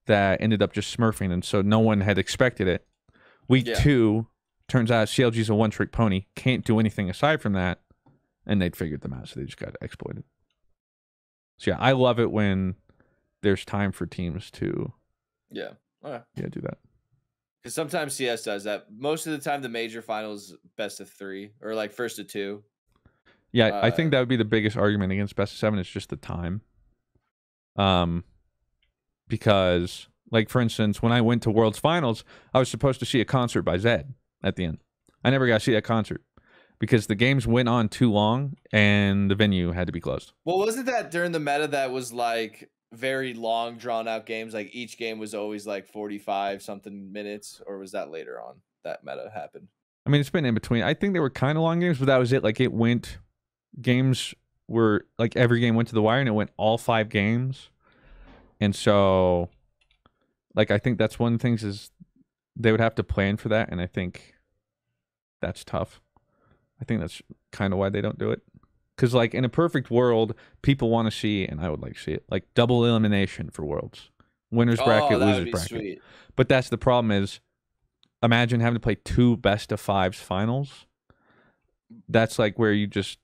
S1: that ended up just smurfing, and so no one had expected it. Week 2, turns out CLG's a one-trick pony, can't do anything aside from that, and they'd figured them out, so they just got exploited. So yeah, I love it when there's time for teams to
S2: do
S1: that.
S2: Because sometimes CS does that. Most of the time, the major finals best of 3 or like first of 2.
S1: Yeah, I think that would be the biggest argument against best of 7 is just the time. Because, like, for instance, when I went to Worlds Finals, I was supposed to see a concert by Zed at the end. I never got to see that concert because the games went on too long and the venue had to be closed.
S2: Well, wasn't that during the meta that was like very long, drawn out games? Like each game was always like 45 something minutes, or was that later on that meta happened?
S1: I mean, it's been in between. I think they were kind of long games, but that was it. Like, games were, like, every game went to the wire and it went all 5 games. And so, like, I think that's one of the things is they would have to plan for that, and I think that's tough. I think that's kind of why they don't do it. Because, like, in a perfect world, people want to see, and I would like to see it, like, double elimination for Worlds. Winners bracket, losers bracket.
S2: Sweet.
S1: But that's the problem is, imagine having to play 2 best-of-5s finals. That's, like, where you just...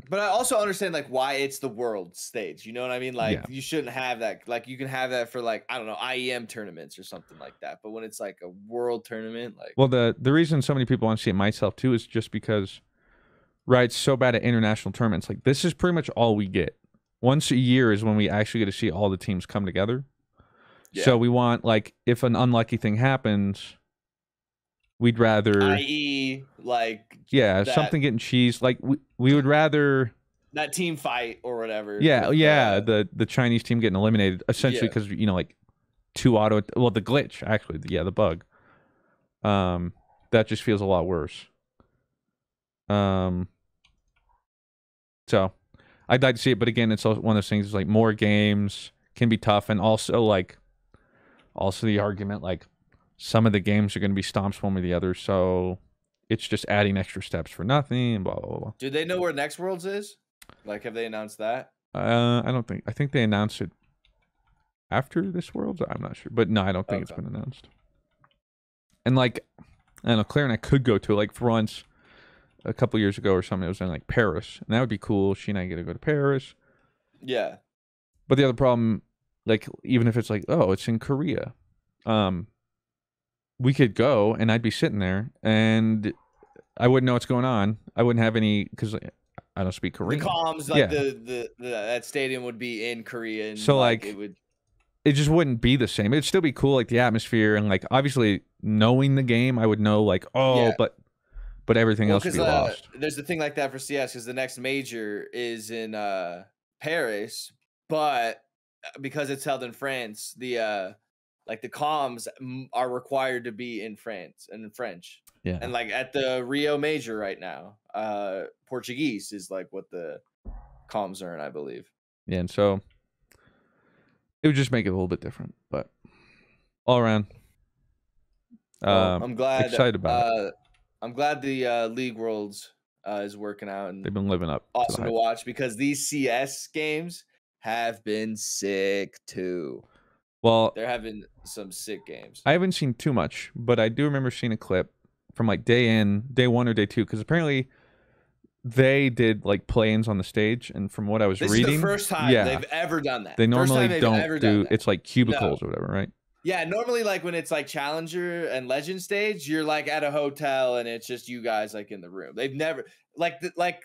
S2: But I also understand like why it's the world stage. You know what I mean? Like you shouldn't have that. Like you can have that for like, I don't know, IEM tournaments or something like that. But when it's like a world tournament, like
S1: well, the reason so many people want to see it myself too is just because it's so bad at international tournaments. Like this is pretty much all we get. Once a year is when we actually get to see all the teams come together. Yeah. So we want like if an unlucky thing happens, we'd rather,
S2: i.e., like
S1: something getting cheese. Like we would rather
S2: that team fight or whatever.
S1: The Chinese team getting eliminated essentially because like 2 auto. Well, the glitch actually, the bug. That just feels a lot worse. So I'd like to see it, but again, it's one of those things. Is like more games can be tough, and also the argument like. Some of the games are going to be stomps one or the other, so it's just adding extra steps for nothing, and blah, blah, blah.
S2: Do they know where Next Worlds is? Like, have they announced that?
S1: I don't think. I think they announced it after this Worlds. I'm not sure. But no, I don't think it's been announced. And, like, I don't know, Claire and I could go to, like, for once, a couple years ago or something, it was in, like, Paris. And that would be cool. She and I get to go to Paris.
S2: Yeah.
S1: But the other problem, like, even if it's like, oh, it's in Korea, we could go and I'd be sitting there and I wouldn't know what's going on. I wouldn't have any, because I don't speak
S2: The
S1: Korean.
S2: comms, like
S1: Yeah.
S2: the that stadium would be in Korean.
S1: So, like,
S2: it would.
S1: It just wouldn't be the same. It'd still be cool, like the atmosphere and like obviously knowing the game, I would know like, oh,
S2: Yeah.
S1: but everything
S2: Well,
S1: else would
S2: because
S1: be lost.
S2: there's the thing like that for CS, because the next major is in Paris, but because it's held in France, the like the comms are required to be in France and in French.
S1: Yeah.
S2: And like at the Rio major right now, Portuguese is like what the comms are in, I believe.
S1: Yeah, and so it would just make it a little bit different, but all around,
S2: Well, I'm glad.
S1: excited about it.
S2: I'm glad the League Worlds is working out and
S1: They've been living up.
S2: awesome
S1: to
S2: to watch, because these CS games have been sick too.
S1: Well,
S2: They're having some sick games.
S1: I haven't seen too much, but I do remember seeing a clip from like day one or day two, because apparently they did like play-ins on the stage, and from what I was
S2: This
S1: reading,
S2: is the first time
S1: yeah,
S2: they've ever done that.
S1: they
S2: First
S1: normally
S2: time they've
S1: don't
S2: ever done
S1: do.
S2: that.
S1: It's like cubicles or whatever, right?
S2: Yeah, normally like when it's like Challenger and Legend stage, you're like at a hotel and it's just you guys like in the room. They've never like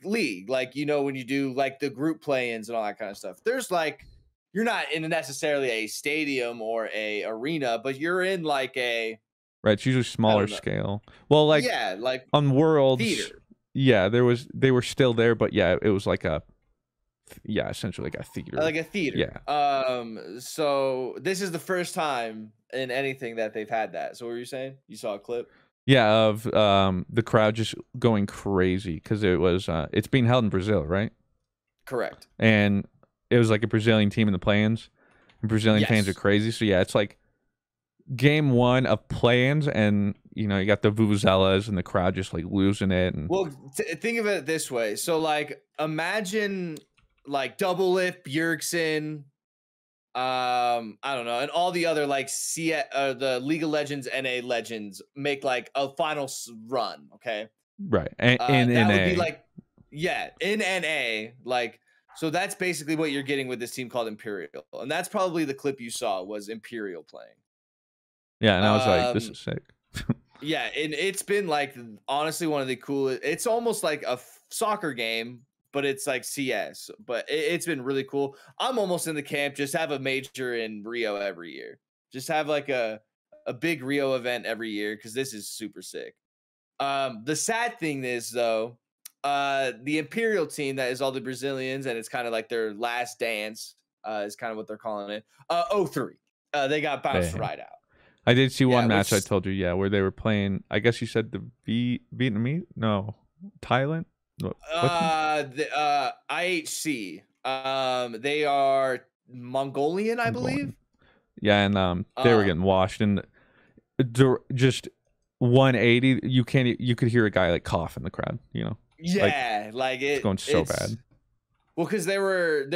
S2: League, like when you do like the group play-ins and all that kind of stuff. There's like you're not in necessarily a stadium or a arena, but you're in like a
S1: Right. It's usually smaller
S2: know.
S1: scale. Well, like
S2: yeah, like
S1: on Worlds,
S2: theater.
S1: yeah, they were still there, but yeah, it was like essentially like a theater.
S2: Like a theater.
S1: Yeah.
S2: So this is the first time in anything that they've had that. So what were you saying? You saw a clip?
S1: Yeah, of the crowd just going crazy because it was it's being held in Brazil, right?
S2: Correct.
S1: And it was like a Brazilian team in the play-ins. And Brazilian fans are
S2: Yes.
S1: crazy. So yeah, it's like game one of play-ins, and you got the vuvuzelas and the crowd just like losing it. And
S2: Well, think of it this way. So like imagine like Double Lift, Bjergsen, I don't know, and all the other like the League of Legends, NA Legends make like a final run, okay?
S1: right, and in
S2: that
S1: NA,
S2: would be like in NA, like so that's basically what you're getting with this team called Imperial, and that's probably the clip you saw was Imperial playing.
S1: yeah, and I was like, this is sick.
S2: Yeah, and it's been like honestly one of the coolest. It's almost like a soccer game, but it's like CS. But it's been really cool. I'm almost in the camp. Just have a major in Rio every year. Just have like a big Rio event every year, because this is super sick. The sad thing is though, the Imperial team that is all the Brazilians, and it's kind of like their last dance, is kind of what they're calling it. 0-3. They got bounced
S1: Damn.
S2: right out.
S1: I did see one match I
S2: which-
S1: told you, yeah, where they were playing. I guess you said the Vietnamese? No, Thailand. What
S2: The IHC. They are Mongolian, I
S1: Mongolian.
S2: believe.
S1: Yeah, and they were getting washed, and just 180. You could hear a guy like cough in the crowd.
S2: Yeah, like
S1: it's going so bad.
S2: Well, because there's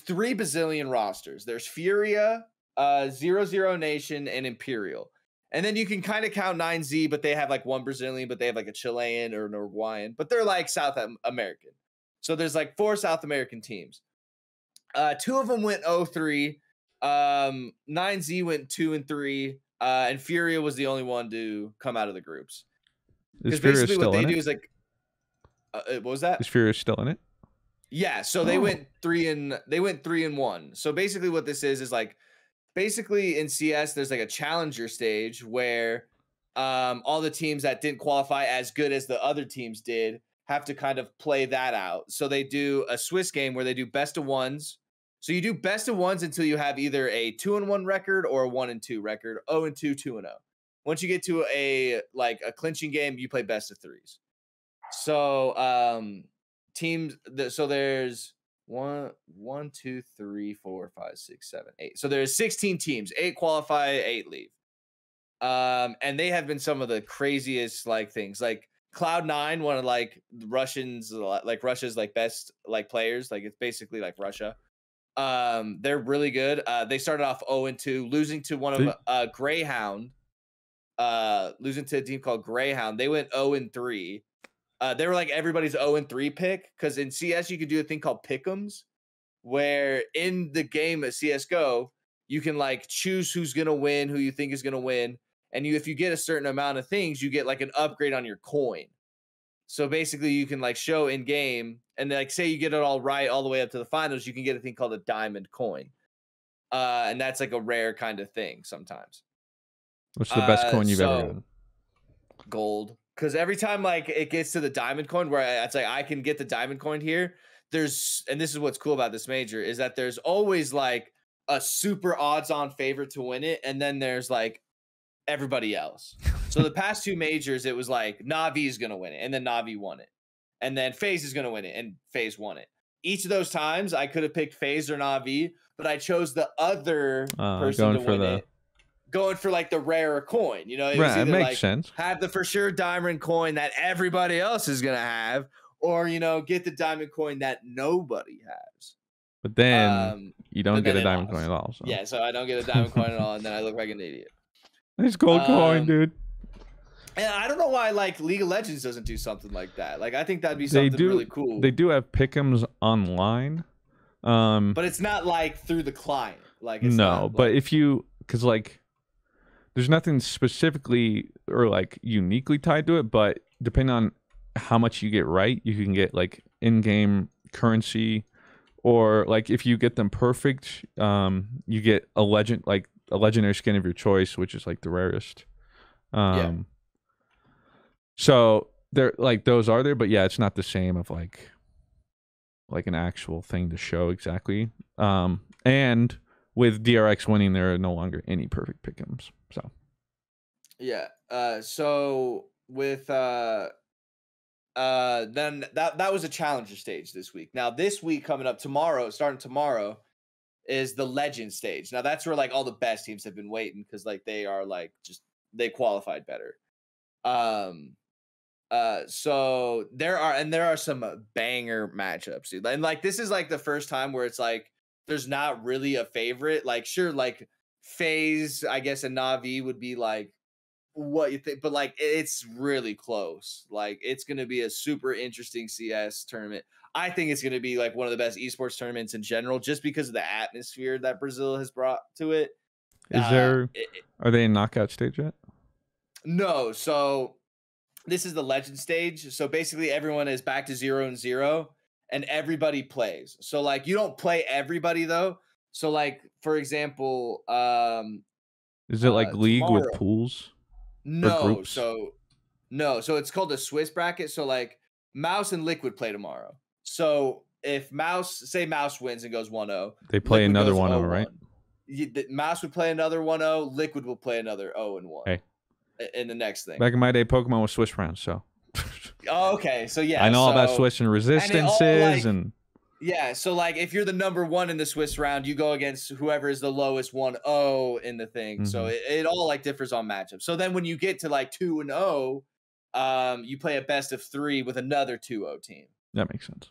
S2: 3 Brazilian rosters. There's Furia, 00 Nation, and Imperial. And then you can kind of count 9Z, but they have like 1 Brazilian, but they have like a Chilean or an Uruguayan, but they're like South American. So there's like 4 South American teams. 2 of them went 0-3. 9Z went 2-3. And Furia was the only one to come out of the groups.
S1: Is
S2: Because
S1: Furia
S2: basically
S1: still
S2: what they
S1: in
S2: do
S1: it?
S2: is like, what was that?
S1: Is Furia still in it?
S2: Yeah, so they
S1: Oh.
S2: went 3-1. So basically what this is like basically in CS there's like a challenger stage where all the teams that didn't qualify as good as the other teams did have to kind of play that out. So they do a Swiss game where they do best of ones. So you do best of ones until you have either a 2-1 record or a 1-2 record, 0-2, 2-0. Once you get to a clinching game, you play best of 3s. So teams so there's 1, 2, 3, 4, 5, 6, 7, 8. So there's 16 teams, 8 qualify, 8 leave. And they have been some of the craziest like things. Like Cloud9, one of like Russia's like best like players, like it's basically like Russia. They're really good. They started off 0-2, losing to one of Greyhound. Losing to a team called Greyhound. They went 0-3. They were like everybody's 0-3 pick, because in CS you could do a thing called pick'ems, where in the game at CS:GO you can like choose who's gonna win, who you think is gonna win, and if you get a certain amount of things, you get like an upgrade on your coin. So basically, you can like show in game, and like say you get it all right all the way up to the finals, you can get a thing called a diamond coin, and that's like a rare kind of thing sometimes.
S1: What's the best coin you've ever gotten?
S2: Gold, because every time like it gets to the diamond coin, where it's like I can get the diamond coin here. And this is what's cool about this major is that there's always like a super odds-on favorite to win it, and then there's like everybody else. So the past 2 majors, it was like Na'Vi is gonna win it, and then Na'Vi won it, and then FaZe is gonna win it, and FaZe won it. Each of those times, I could have picked FaZe or Na'Vi, but I chose the other person to win it, going for like the rarer coin. You know, it was either
S1: makes
S2: like
S1: sense.
S2: Have the for sure diamond coin that everybody else is gonna have, or you know, get the diamond coin that nobody has.
S1: But then you don't get a diamond coin at all. So.
S2: Yeah, so I don't get a diamond coin at all, and then I look like an idiot.
S1: Nice gold coin, dude.
S2: And I don't know why like League of Legends doesn't do something like that. Like I think that'd be something really cool.
S1: They do have pick'ems online,
S2: but it's not like through the client. Like it's
S1: no, but if you because like there's nothing specifically or like uniquely tied to it, but depending on how much you get right, you can get like in-game currency, or like if you get them perfect, you get a legendary skin of your choice, which is like the rarest. So there, like those are there, but yeah, it's not the same of like an actual thing to show exactly. And with DRX winning, there are no longer any perfect pick'ems. So
S2: yeah. So with then that was a challenger stage this week. Now this week coming up starting tomorrow, is the legend stage. Now that's where like all the best teams have been waiting because like they are like they qualified better. So there are some banger matchups, dude. And like this is like the first time where it's like there's not really a favorite. Like sure, like FaZe, I guess, and Na'Vi would be like what you think, but like it's really close. Like it's gonna be a super interesting CS tournament. I think it's gonna be like one of the best esports tournaments in general, just because of the atmosphere that Brazil has brought to it.
S1: Are they in knockout stage yet?
S2: No, so this is the legend stage. So basically everyone is back to 0-0 and everybody plays. So like you don't play everybody though. So like for example,
S1: is it like league with pools?
S2: No, so it's called a Swiss bracket. So like Mouse and Liquid play tomorrow. So if Mouse wins and goes 1-0,
S1: they play another 1-0, right?
S2: Mouse would play another 1-0, Liquid will play another 0-1.
S1: Hey.
S2: In the next thing.
S1: Back in my day, Pokemon was Swiss rounds, so.
S2: Oh, okay. So yeah.
S1: I know all about Swiss and resistances and.
S2: Yeah, so like if you're the number 1 in the Swiss round, you go against whoever is the lowest 1-0 in the thing. Mm-hmm. So it all like differs on matchups. So then when you get to like 2-0, you play a best of 3 with another 2-0 team.
S1: That makes sense.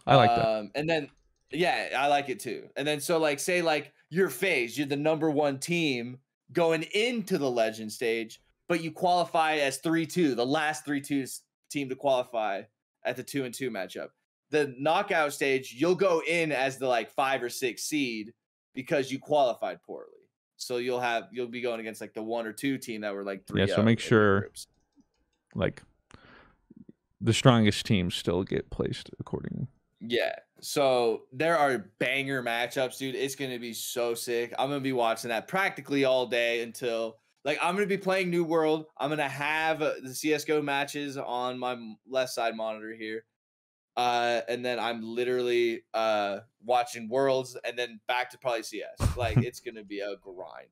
S1: I like that.
S2: And then yeah, I like it too. And then so like say like you're FaZe, you're the number 1 team going into the legend stage, but you qualify as 3-2, the last 3-2 team to qualify at the 2-2 matchup. The knockout stage, you'll go in as the like 5 or 6 seed because you qualified poorly. So you'll be going against like the 1 or 2 team that were like 3.
S1: Yeah, so make sure like the strongest teams still get placed accordingly.
S2: Yeah. So there are banger matchups, dude. It's going to be so sick. I'm going to be watching that practically all day until like I'm going to be playing New World. I'm going to have the CSGO matches on my left side monitor here. And then I'm literally watching Worlds and then back to probably CS. Like it's going to be a grind.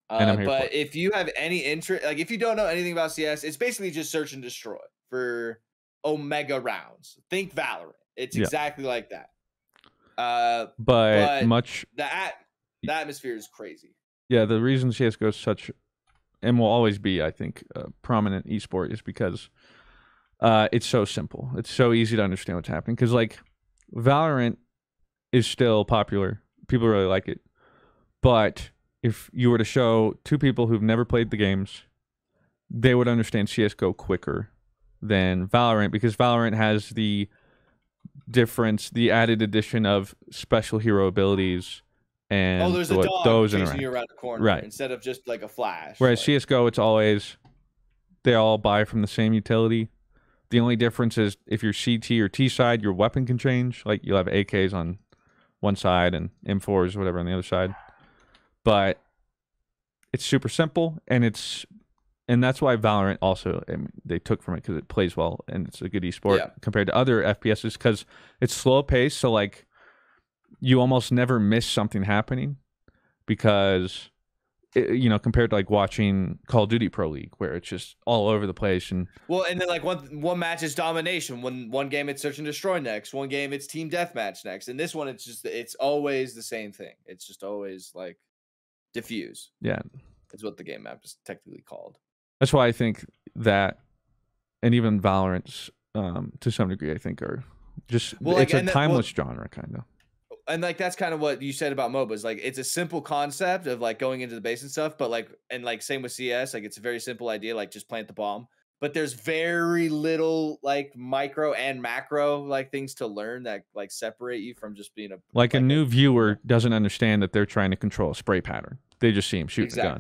S2: But if you have any interest, like if you don't know anything about CS, it's basically just search and destroy for Omega rounds. Think Valorant. It's exactly like that. But the atmosphere is crazy.
S1: Yeah, the reason CSGO is such, and will always be, I think, a prominent esport is because it's so simple. It's so easy to understand what's happening. Because like Valorant is still popular. People really like it. But if you were to show 2 people who've never played the games, they would understand CSGO quicker than Valorant, because Valorant has the added addition of special hero abilities and
S2: there's a dog chasing you around the corner, right? Instead of just like a flash.
S1: Whereas CSGO, it's always They all buy from the same utility. The only difference is if you're CT or T side, your weapon can change. Like you'll have AKs on one side and M4s, whatever, on the other side. But it's super simple, and that's why Valorant also, I mean, they took from it because it plays well and it's a good esport compared to other FPSs because it's slow paced. So like you almost never miss something happening because compared to like watching Call of Duty Pro League where it's just all over the place. And
S2: then like one match is domination. One game it's search and destroy next. One game it's team deathmatch next. And this one it's always the same thing. It's just always like diffuse.
S1: Yeah,
S2: it's what the game map is technically called.
S1: That's why I think that, and even Valorant, to some degree, I think are just it's a timeless genre kind of.
S2: And like that's kind of what you said about MOBAs. Like it's a simple concept of like going into the base and stuff, but like same with CS, like it's a very simple idea, like just plant the bomb. But there's very little like micro and macro like things to learn that like separate you from just being a
S1: new viewer doesn't understand that they're trying to control a spray pattern. They just see him shooting a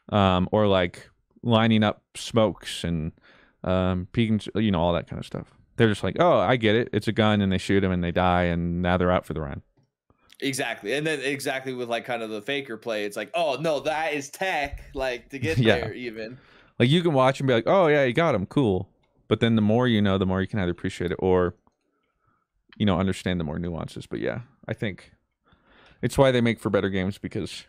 S1: gun, or like lining up smokes and peeking, all that kind of stuff. They're just like, oh, I get it. It's a gun, and they shoot him, and they die, and now they're out for the run.
S2: Exactly. And then exactly with like kind of the faker play, it's like, oh, no, that is tech, like to get there even.
S1: Like you can watch and be like, oh, yeah, you got him. Cool. But then the more you know, the more you can either appreciate it or, understand the more nuances. But yeah, I think it's why they make for better games because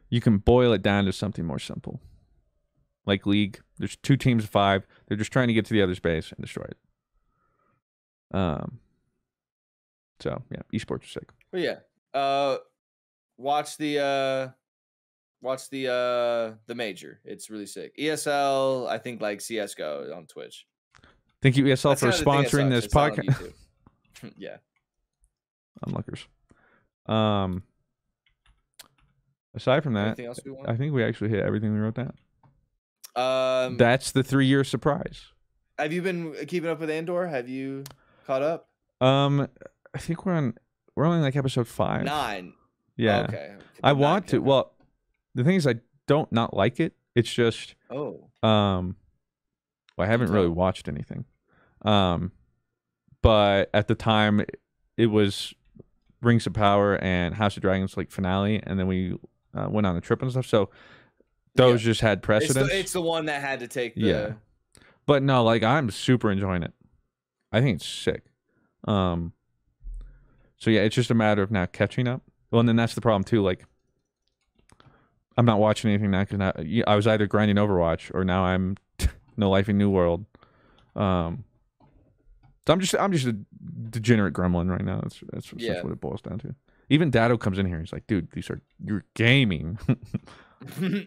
S1: you can boil it down to something more simple. Like League, there's 2 teams of 5. They're just trying to get to the other's base and destroy it. So yeah, esports are sick.
S2: But yeah, watch the major. It's really sick. ESL, I think like CS:GO on Twitch.
S1: Thank you ESL for sponsoring this podcast.
S2: Yeah,
S1: onlookers. Aside from that, I think we actually hit everything we wrote down. That's the 3-year surprise.
S2: Have you been keeping up with Andor? Have you caught up?
S1: I think we're only like episode 5.
S2: 9.
S1: Yeah.
S2: Okay.
S1: I want to. Well, the thing is, I don't not like it. It's just.
S2: Oh.
S1: Well, I haven't really watched anything. But at the time, it was Rings of Power and House of Dragons like finale, and then we went on a trip and stuff. So those just had precedence.
S2: It's the one that had to take the.
S1: Yeah. But no, like I'm super enjoying it. I think it's sick. So yeah, it's just a matter of now catching up. Well, and then that's the problem too. Like, I'm not watching anything now because I was either grinding Overwatch or now I'm No Life in New World. So I'm just a degenerate gremlin right now. That's what it boils down to. Even Dado comes in here. He's like, dude, you're gaming.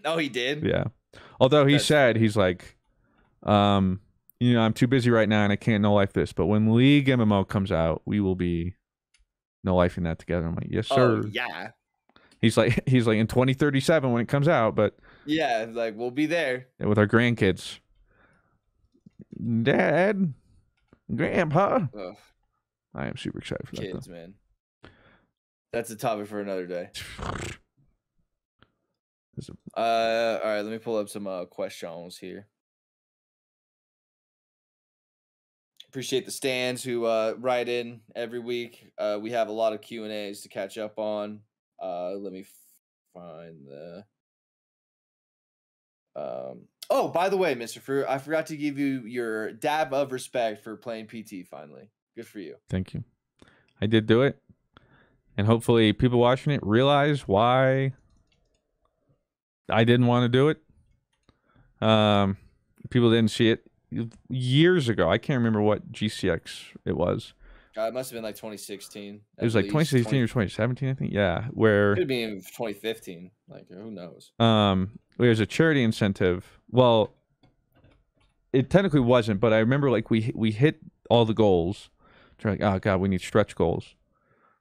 S2: Oh, he did?
S1: Yeah. Although he said, he's like, I'm too busy right now and I can't No Life this. But when League MMO comes out, we will be No Life in that together. I'm like, yes, sir.
S2: Oh, yeah.
S1: He's like in 2037 when it comes out, but
S2: yeah, like we'll be there
S1: with our grandkids. Dad, Grandpa.
S2: Ugh.
S1: I am super excited for
S2: kids,
S1: that.
S2: Man. That's a topic for another day. All right, let me pull up some questions here. Appreciate the stands who write in every week. We have a lot of Q&As to catch up on. Let me find the. Oh, by the way, Mr. Fruit, I forgot to give you your dab of respect for playing PT finally. Good for you.
S1: Thank you. I did do it. And hopefully people watching it realize why I didn't want to do it. People didn't see it years ago. I can't remember what GCX it was.
S2: It must have been like 2016.
S1: It was like 2016 or 2017, I think. Yeah, where
S2: could be in 2015. Like who knows?
S1: There's a charity incentive. Well, it technically wasn't, but I remember like we hit all the goals. So like, oh god, we need stretch goals.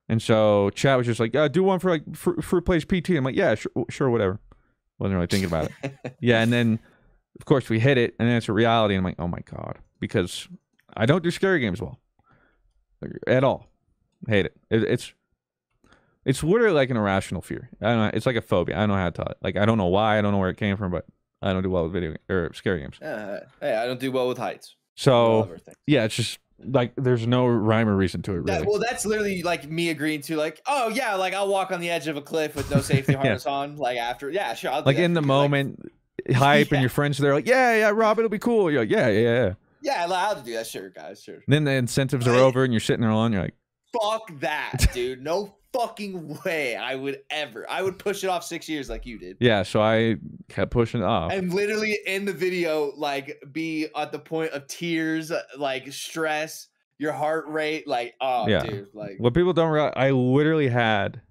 S1: And so chat was just like, do one for like for plays PT. I'm like, yeah, sure, whatever. Wasn't really thinking about it. Yeah, and then of course we hit it, and then it's a reality. And I'm like, oh my god, because I don't do scary games well. At all. Hate it. It's literally like an irrational fear. I don't know. It's like a phobia. I don't know how to tell it. Like I don't know why. I don't know where it came from, but I don't do well with video or scary games.
S2: Hey, I don't do well with heights.
S1: So yeah, it's just like there's no rhyme or reason to it, really.
S2: Well, that's literally like me agreeing to like, oh yeah, like I'll walk on the edge of a cliff with no safety harness on, like after, yeah, sure. I'll do
S1: like
S2: that
S1: in the moment, hype, and your friends they're like, yeah, Rob, it'll be cool. You're like, yeah.
S2: Yeah, I'll do that, sure, guys, sure.
S1: And then the incentives are over, and you're sitting there alone. You're like,
S2: fuck that, dude. No fucking way I would push it off 6 years like you did.
S1: Yeah, so I kept pushing it off.
S2: And literally in the video, like be at the point of tears, like stress, your heart rate, like, oh, yeah. Dude, like
S1: what people don't realize, I literally had.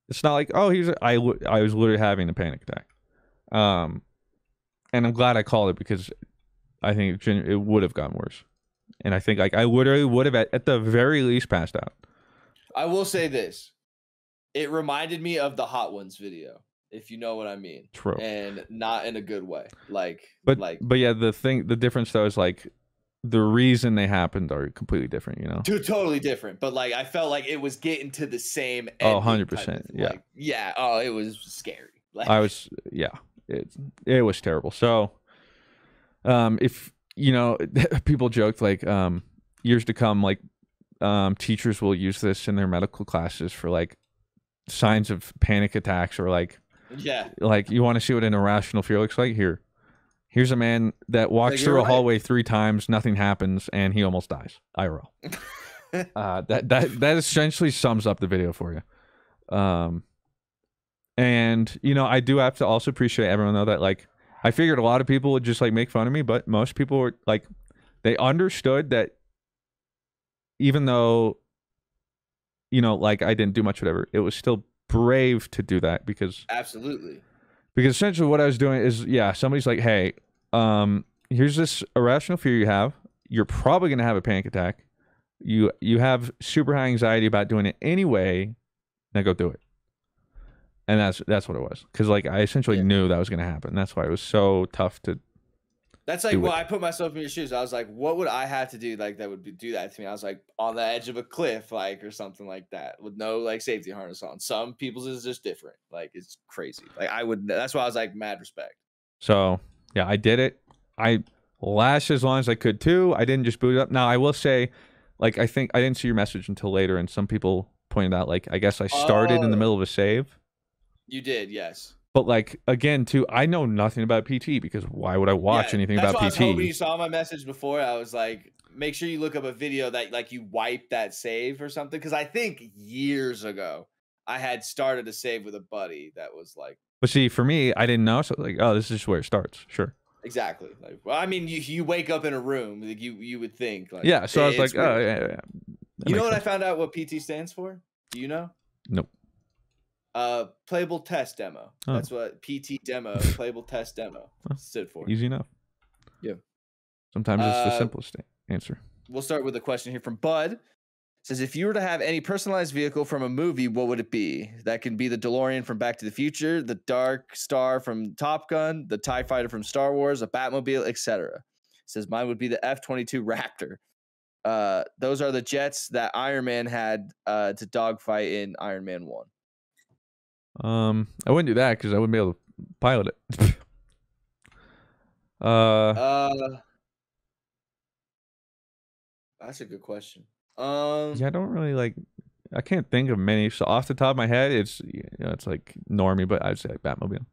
S1: It's not like, oh, I was literally having a panic attack. And I'm glad I called it because I think it would have gotten worse. And I think like I literally would have at the very least passed out.
S2: I will say this. It reminded me of the Hot Ones video, if you know what I mean.
S1: True.
S2: And not in a good way. But
S1: yeah, the difference though is like the reason they happened are completely different, you know?
S2: Totally different. But like I felt like it was getting to the same
S1: 100%. Yeah.
S2: Like, yeah. Oh, it was scary. Like
S1: it was terrible. So if you know, people joked like years to come, like teachers will use this in their medical classes for like signs of panic attacks or like you want to see what an irrational fear looks like. Here's a man that walks through a hallway 3 times, nothing happens, and he almost dies. IRL. That essentially sums up the video for you. And you know, I do have to also appreciate everyone though that like I figured a lot of people would just like make fun of me, but most people were like they understood that even though you know like I didn't do much whatever, it was still brave to do that because essentially what I was doing is somebody's like, hey, here's this irrational fear you have. You're probably gonna have a panic attack. You have super high anxiety about doing it anyway. Now go do it. And that's what it was. Because like I essentially knew that was gonna happen. That's why it was so tough to.
S2: That's like I put myself in your shoes. I was like, what would I have to do like that would do that to me? I was like on the edge of a cliff, like or something like that, with no like safety harness on. Some people's is just different. Like it's crazy. Like I would. That's why I was like mad respect.
S1: So yeah, I did it. I lasted as long as I could too. I didn't just boot it up. Now I will say, like I think I didn't see your message until later, and some people pointed out like I guess I started in the middle of a save.
S2: You did, yes.
S1: But like again, too, I know nothing about PT because why would I watch anything about PT?
S2: That's why I was hoping you saw my message before. I was like, make sure you look up a video that like you wipe that save or something. Because I think years ago I had started a save with a buddy that was like.
S1: But see, for me, I didn't know, so like, oh, this is just where it starts. Sure.
S2: Exactly. Like, well, I mean, you wake up in a room, like you would think. Like,
S1: yeah. So I was like, oh yeah.
S2: You know what I found out what PT stands for? Do you know?
S1: Nope.
S2: Playable test demo. Oh. That's what PT demo, playable test demo stood for.
S1: Easy enough.
S2: Yeah.
S1: Sometimes it's the simplest answer.
S2: We'll start with a question here from Bud. It says, if you were to have any personalized vehicle from a movie, what would it be? That can be the DeLorean from Back to the Future, the Dark Star from Top Gun, the TIE Fighter from Star Wars, a Batmobile, etc. It says mine would be the F-22 Raptor. Those are the jets that Iron Man had to dogfight in Iron Man 1.
S1: I wouldn't do that because I wouldn't be able to pilot it.
S2: That's a good question.
S1: Yeah, I don't really like. I can't think of many. So off the top of my head, it's it's like normie, but I'd say like Batmobile.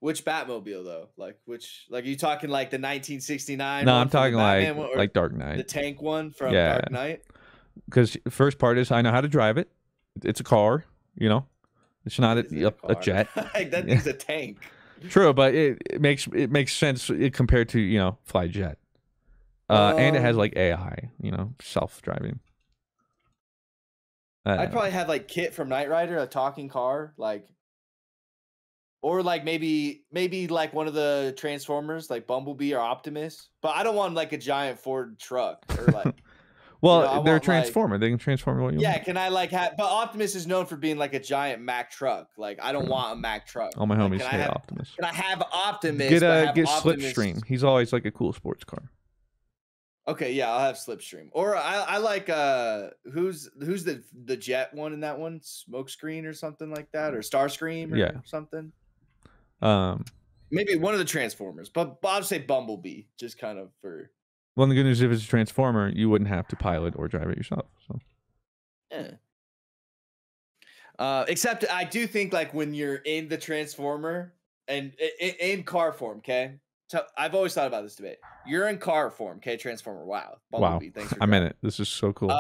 S2: Which Batmobile though? Like which? Like are you talking like the 1969?
S1: No, I'm talking like Dark Knight,
S2: the tank one from Dark Knight.
S1: Because the first part is I know how to drive it. It's a car, you know. It's not a jet.
S2: Like that thing's a tank.
S1: True, but it makes sense compared to fly jet. And it has like AI, self-driving.
S2: I'd probably have like Kit from Knight Rider, a talking car, like, or like maybe like one of the Transformers, like Bumblebee or Optimus. But I don't want like a giant Ford truck or like.
S1: Well, they're a transformer. They can transform what you want.
S2: Yeah, can I like have? But Optimus is known for being like a giant Mack truck. Like I don't want a Mack truck.
S1: All my homies hate Optimus.
S2: Can I have Optimus?
S1: Get Slipstream. He's always like a cool sports car.
S2: Okay, yeah, I'll have Slipstream. Or I like who's the jet one in that one? Smokescreen or something like that, or Starscream or something. Maybe one of the Transformers, but I'll say Bumblebee, just kind of for.
S1: Well, the good news, if it's a Transformer, you wouldn't have to pilot or drive it yourself. So.
S2: Yeah. Except I do think like when you're in the Transformer and in car form, okay. So I've always thought about this debate. You're in car form, okay, Transformer. Wow, Bumblebee. Thanks for
S1: I'm in it. This is so cool.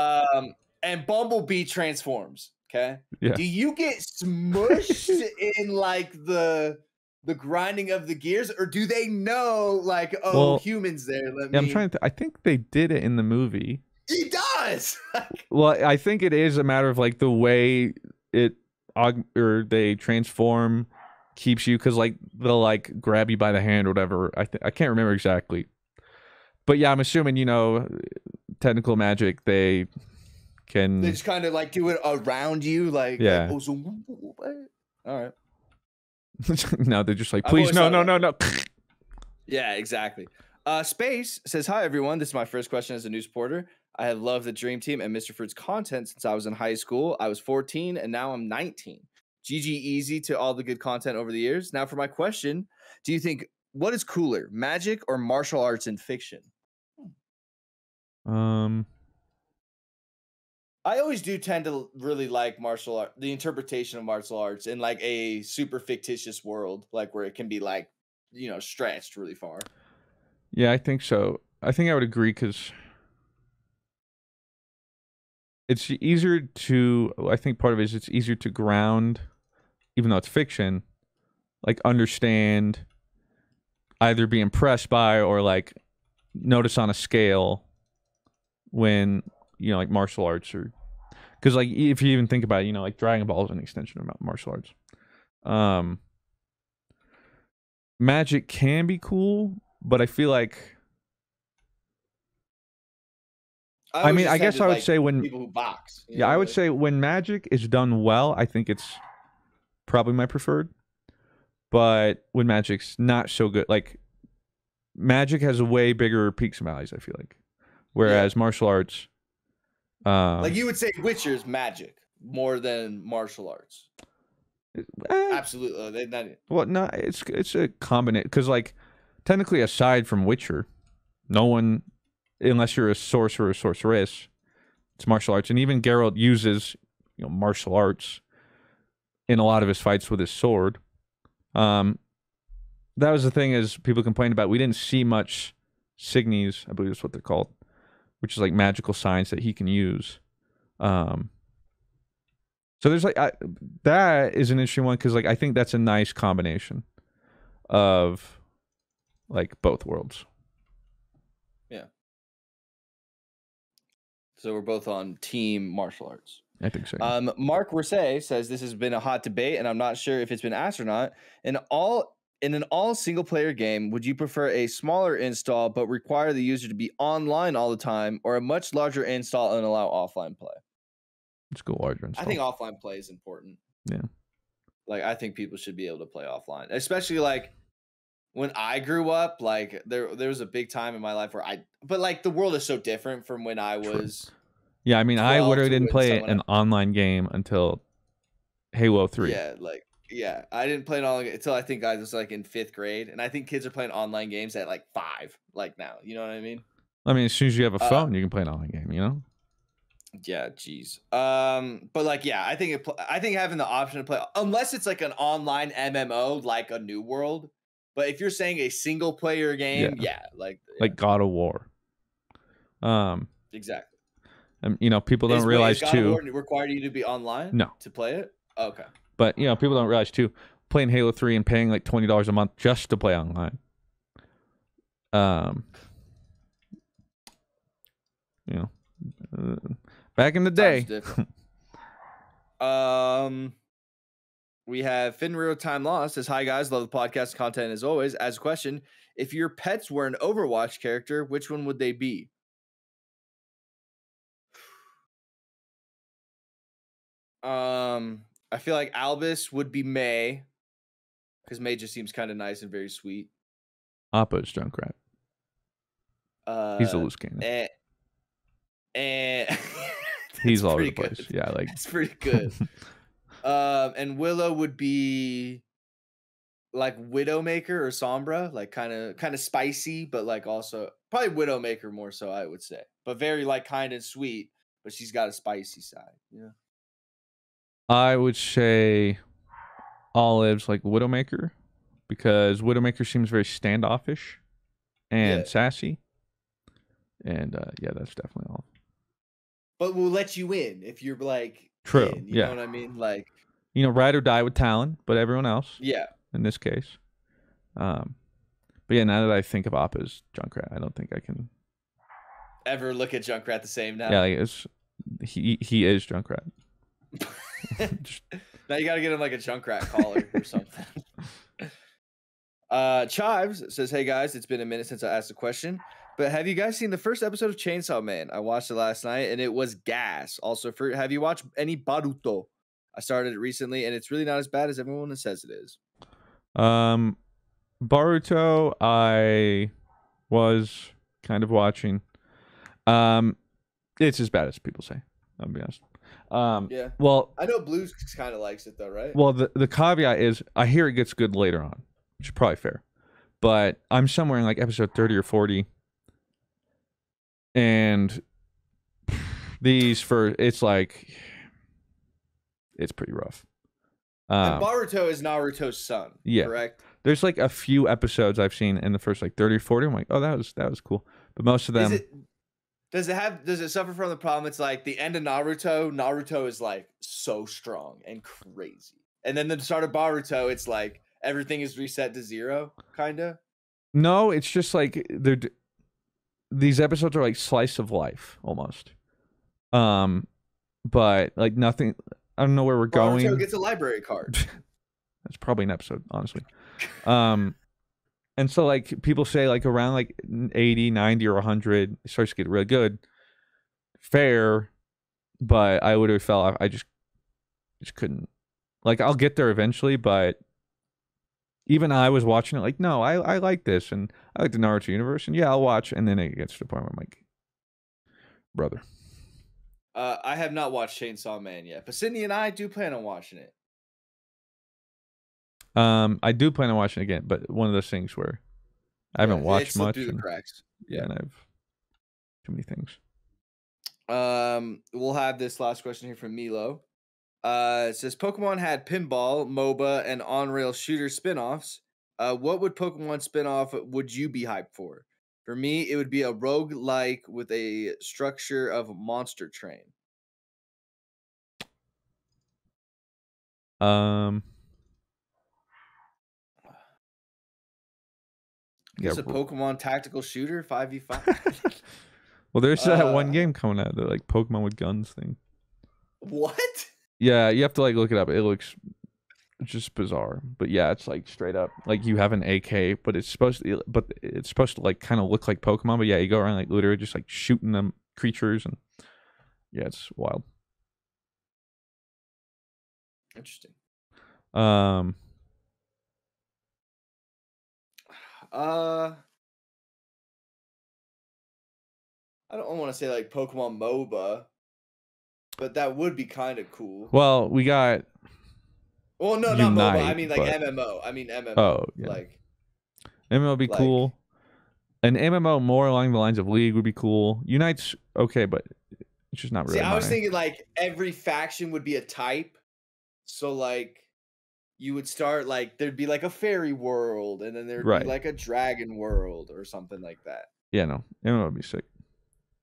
S2: And Bumblebee transforms. Okay.
S1: Yeah.
S2: Do you get smushed in like the grinding of the gears, or do they know like, oh, well, humans there?
S1: I'm trying to. I think they did it in the movie.
S2: He does.
S1: Well, I think it is a matter of like the way they transform keeps you, because like they'll like grab you by the hand or whatever. I can't remember exactly, but yeah, I'm assuming technical magic they
S2: just kind of like do it around you, like
S1: yeah.
S2: Like, all right.
S1: No, they're just like, please, no.
S2: Yeah, exactly. Space says, hi everyone. This is my first question as a new supporter. I have loved the Dream Team and Mr. Fruit's content since I was in high school. I was 14 and now I'm 19. GG easy to all the good content over the years. Now for my question, do you think what is cooler, magic or martial arts in fiction? I always do tend to really like martial art, the interpretation of martial arts in like a super fictitious world, like where it can be like, stretched really far.
S1: Yeah, I think so. I think I would agree because it's easier to, I think part of it is it's easier to ground, even though it's fiction, like understand, either be impressed by or like notice on a scale when, like martial arts, or because like if you even think about it, like Dragon Ball is an extension of martial arts. Magic can be cool, but I feel like I guess I would say when
S2: people who box.
S1: I would say when magic is done well, I think it's probably my preferred. But when magic's not so good, like magic has a way bigger peaks and valleys, I feel like. Whereas martial arts,
S2: like you would say Witcher's magic more than martial arts. Absolutely.
S1: Well, no, it's a combination, because like technically aside from Witcher, no one, unless you're a sorcerer or sorceress, it's martial arts. And even Geralt uses martial arts in a lot of his fights with his sword. That was the thing, is people complained about we didn't see much signes, I believe is what they're called, which is like magical signs that he can use. So there's like that is an interesting one, because like I think that's a nice combination of like both worlds.
S2: Yeah. So we're both on team martial arts.
S1: I think so.
S2: Mark Versay says this has been a hot debate, and I'm not sure if it's been asked or not. In an all single player game, would you prefer a smaller install but require the user to be online all the time, or a much larger install and allow offline play?
S1: Let's go larger install.
S2: I think offline play is important.
S1: Yeah.
S2: Like I think people should be able to play offline, especially like when I grew up. Like there was a big time in my life where but like the world is so different from when I was.
S1: Yeah, I mean, I literally didn't play an online game until Halo 3.
S2: Yeah, I didn't play it all until I think I was like in 5th grade, and I think kids are playing online games at like 5, like now. You know what I mean?
S1: I mean, as soon as you have a phone, you can play an online game.
S2: Yeah, geez. But like, yeah, I think having the option to play, unless it's like an online MMO, like a New World. But if you're saying a single player game, like
S1: God of War.
S2: Exactly.
S1: And people don't realize too.
S2: God of War required you to be online?
S1: No.
S2: To play it? Okay.
S1: But people don't realize too, playing Halo 3 and paying like $20 a month just to play online. Back in the day.
S2: We have Finreal Time Lost says, hi guys, love the podcast content as always. As a question, if your pets were an Overwatch character, which one would they be? I feel like Albus would be May, because May just seems kind of nice and very sweet.
S1: Appa's Junkrat. He's a loose cannon.
S2: And
S1: he's all over the place.
S2: Good.
S1: Yeah, like
S2: it's pretty good. And Willow would be like Widowmaker or Sombra, like kind of spicy, but like also probably Widowmaker more so, I would say, but very like kind and sweet, but she's got a spicy side. Yeah.
S1: I would say Olive's like Widowmaker, because Widowmaker seems very standoffish and sassy. And yeah, that's definitely Olive.
S2: But we'll let you in if you're like
S1: True.
S2: you know what I mean? Like,
S1: ride or die with Talon, but everyone else.
S2: Yeah.
S1: In this case. But yeah, now that I think of Appa as Junkrat, I don't think I can
S2: ever look at Junkrat the same now.
S1: Yeah, like he is Junkrat.
S2: Now you gotta get him like a Junkrat collar or something. Chives says, "Hey guys, it's been a minute since I asked a question, but have you guys seen the first episode of Chainsaw Man? I watched it last night and it was gas. Also, have you watched any Baruto? I started it recently and it's really not as bad as everyone says it is."
S1: Baruto, I was kind of watching. It's as bad as people say. I'll be honest.
S2: Yeah.
S1: Well,
S2: I know Blues kind of likes it though, right?
S1: Well, the caveat is I hear it gets good later on, which is probably fair. But I'm somewhere in like episode 30 or 40, and it's pretty rough.
S2: And Baruto is Naruto's son, correct?
S1: There's like a few episodes I've seen in the first like 30 or 40. I'm like, oh, that was cool. But most of them.
S2: Does it suffer from the problem? It's like the end of Naruto is like so strong and crazy. And then the start of Baruto, it's like everything is reset to zero, kind of.
S1: No, it's just like these episodes are like slice of life almost. But like nothing. I don't know where we're going.
S2: Naruto gets a library card.
S1: That's probably an episode, honestly. And so like people say like around like 80, 90, or 100, it starts to get really good. Fair, but I would have felt I just couldn't. Like I'll get there eventually, but even I was watching it like, no, I like this and I like the Naruto universe, and yeah, I'll watch. And then it gets to the point where I'm like, brother.
S2: I have not watched Chainsaw Man yet, but Sydney and I do plan on watching it.
S1: I do plan on watching it again, but one of those things where I haven't watched much.
S2: Through the cracks.
S1: Yeah, and I've too many things.
S2: We'll have this last question here from Milo. It says Pokemon had pinball, MOBA, and on-rail shooter spin-offs. What would Pokemon spin-off would you be hyped for? For me, it would be a roguelike with a structure of Monster Train. It's a Pokemon tactical shooter 5v5.
S1: Well, there's that one game coming out, the like Pokemon with guns thing.
S2: What?
S1: Yeah, you have to like look it up. It looks just bizarre, but yeah, it's like straight up like you have an AK, but it's supposed to like kind of look like Pokemon. But yeah, you go around like literally just like shooting them creatures, and yeah, it's wild.
S2: Interesting. I don't want to say like Pokemon MOBA, but that would be kind of cool.
S1: Well, we got.
S2: Well, no,
S1: Unite,
S2: not MOBA. I mean like MMO. I mean MMO.
S1: Oh, yeah.
S2: Like
S1: MMO would be cool. An MMO more along the lines of League would be cool. Unite's okay, but it's just not really.
S2: See, I was thinking like every faction would be a type. So like you would start like there'd be like a fairy world, and then there'd be like a dragon world or something like that.
S1: Yeah, no, MMO would be sick.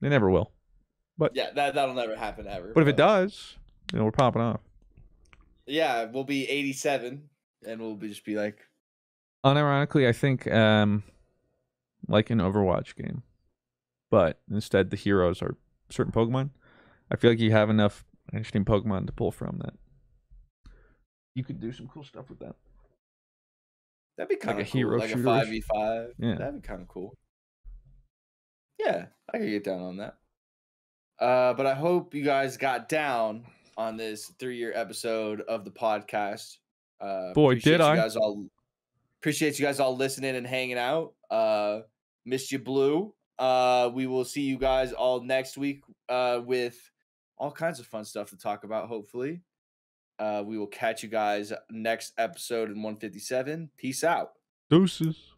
S1: They never will. But
S2: yeah, that'll never happen ever.
S1: But if it does, we're popping off.
S2: Yeah, we'll be 87, and we'll just be like.
S1: Unironically, I think like an Overwatch game, but instead the heroes are certain Pokemon. I feel like you have enough interesting Pokemon to pull from that. You could do some cool stuff with that.
S2: That'd be kind of cool.
S1: Hero
S2: like
S1: shooter.
S2: A 5v5.
S1: Yeah,
S2: that'd be kind of cool. Yeah, I could get down on that. But I hope you guys got down on this 3-year episode of the podcast.
S1: Boy, did I!
S2: Appreciate you guys all listening and hanging out. Missed you, Blue. We will see you guys all next week with all kinds of fun stuff to talk about, hopefully. We will catch you guys next episode in 157. Peace out.
S1: Deuces.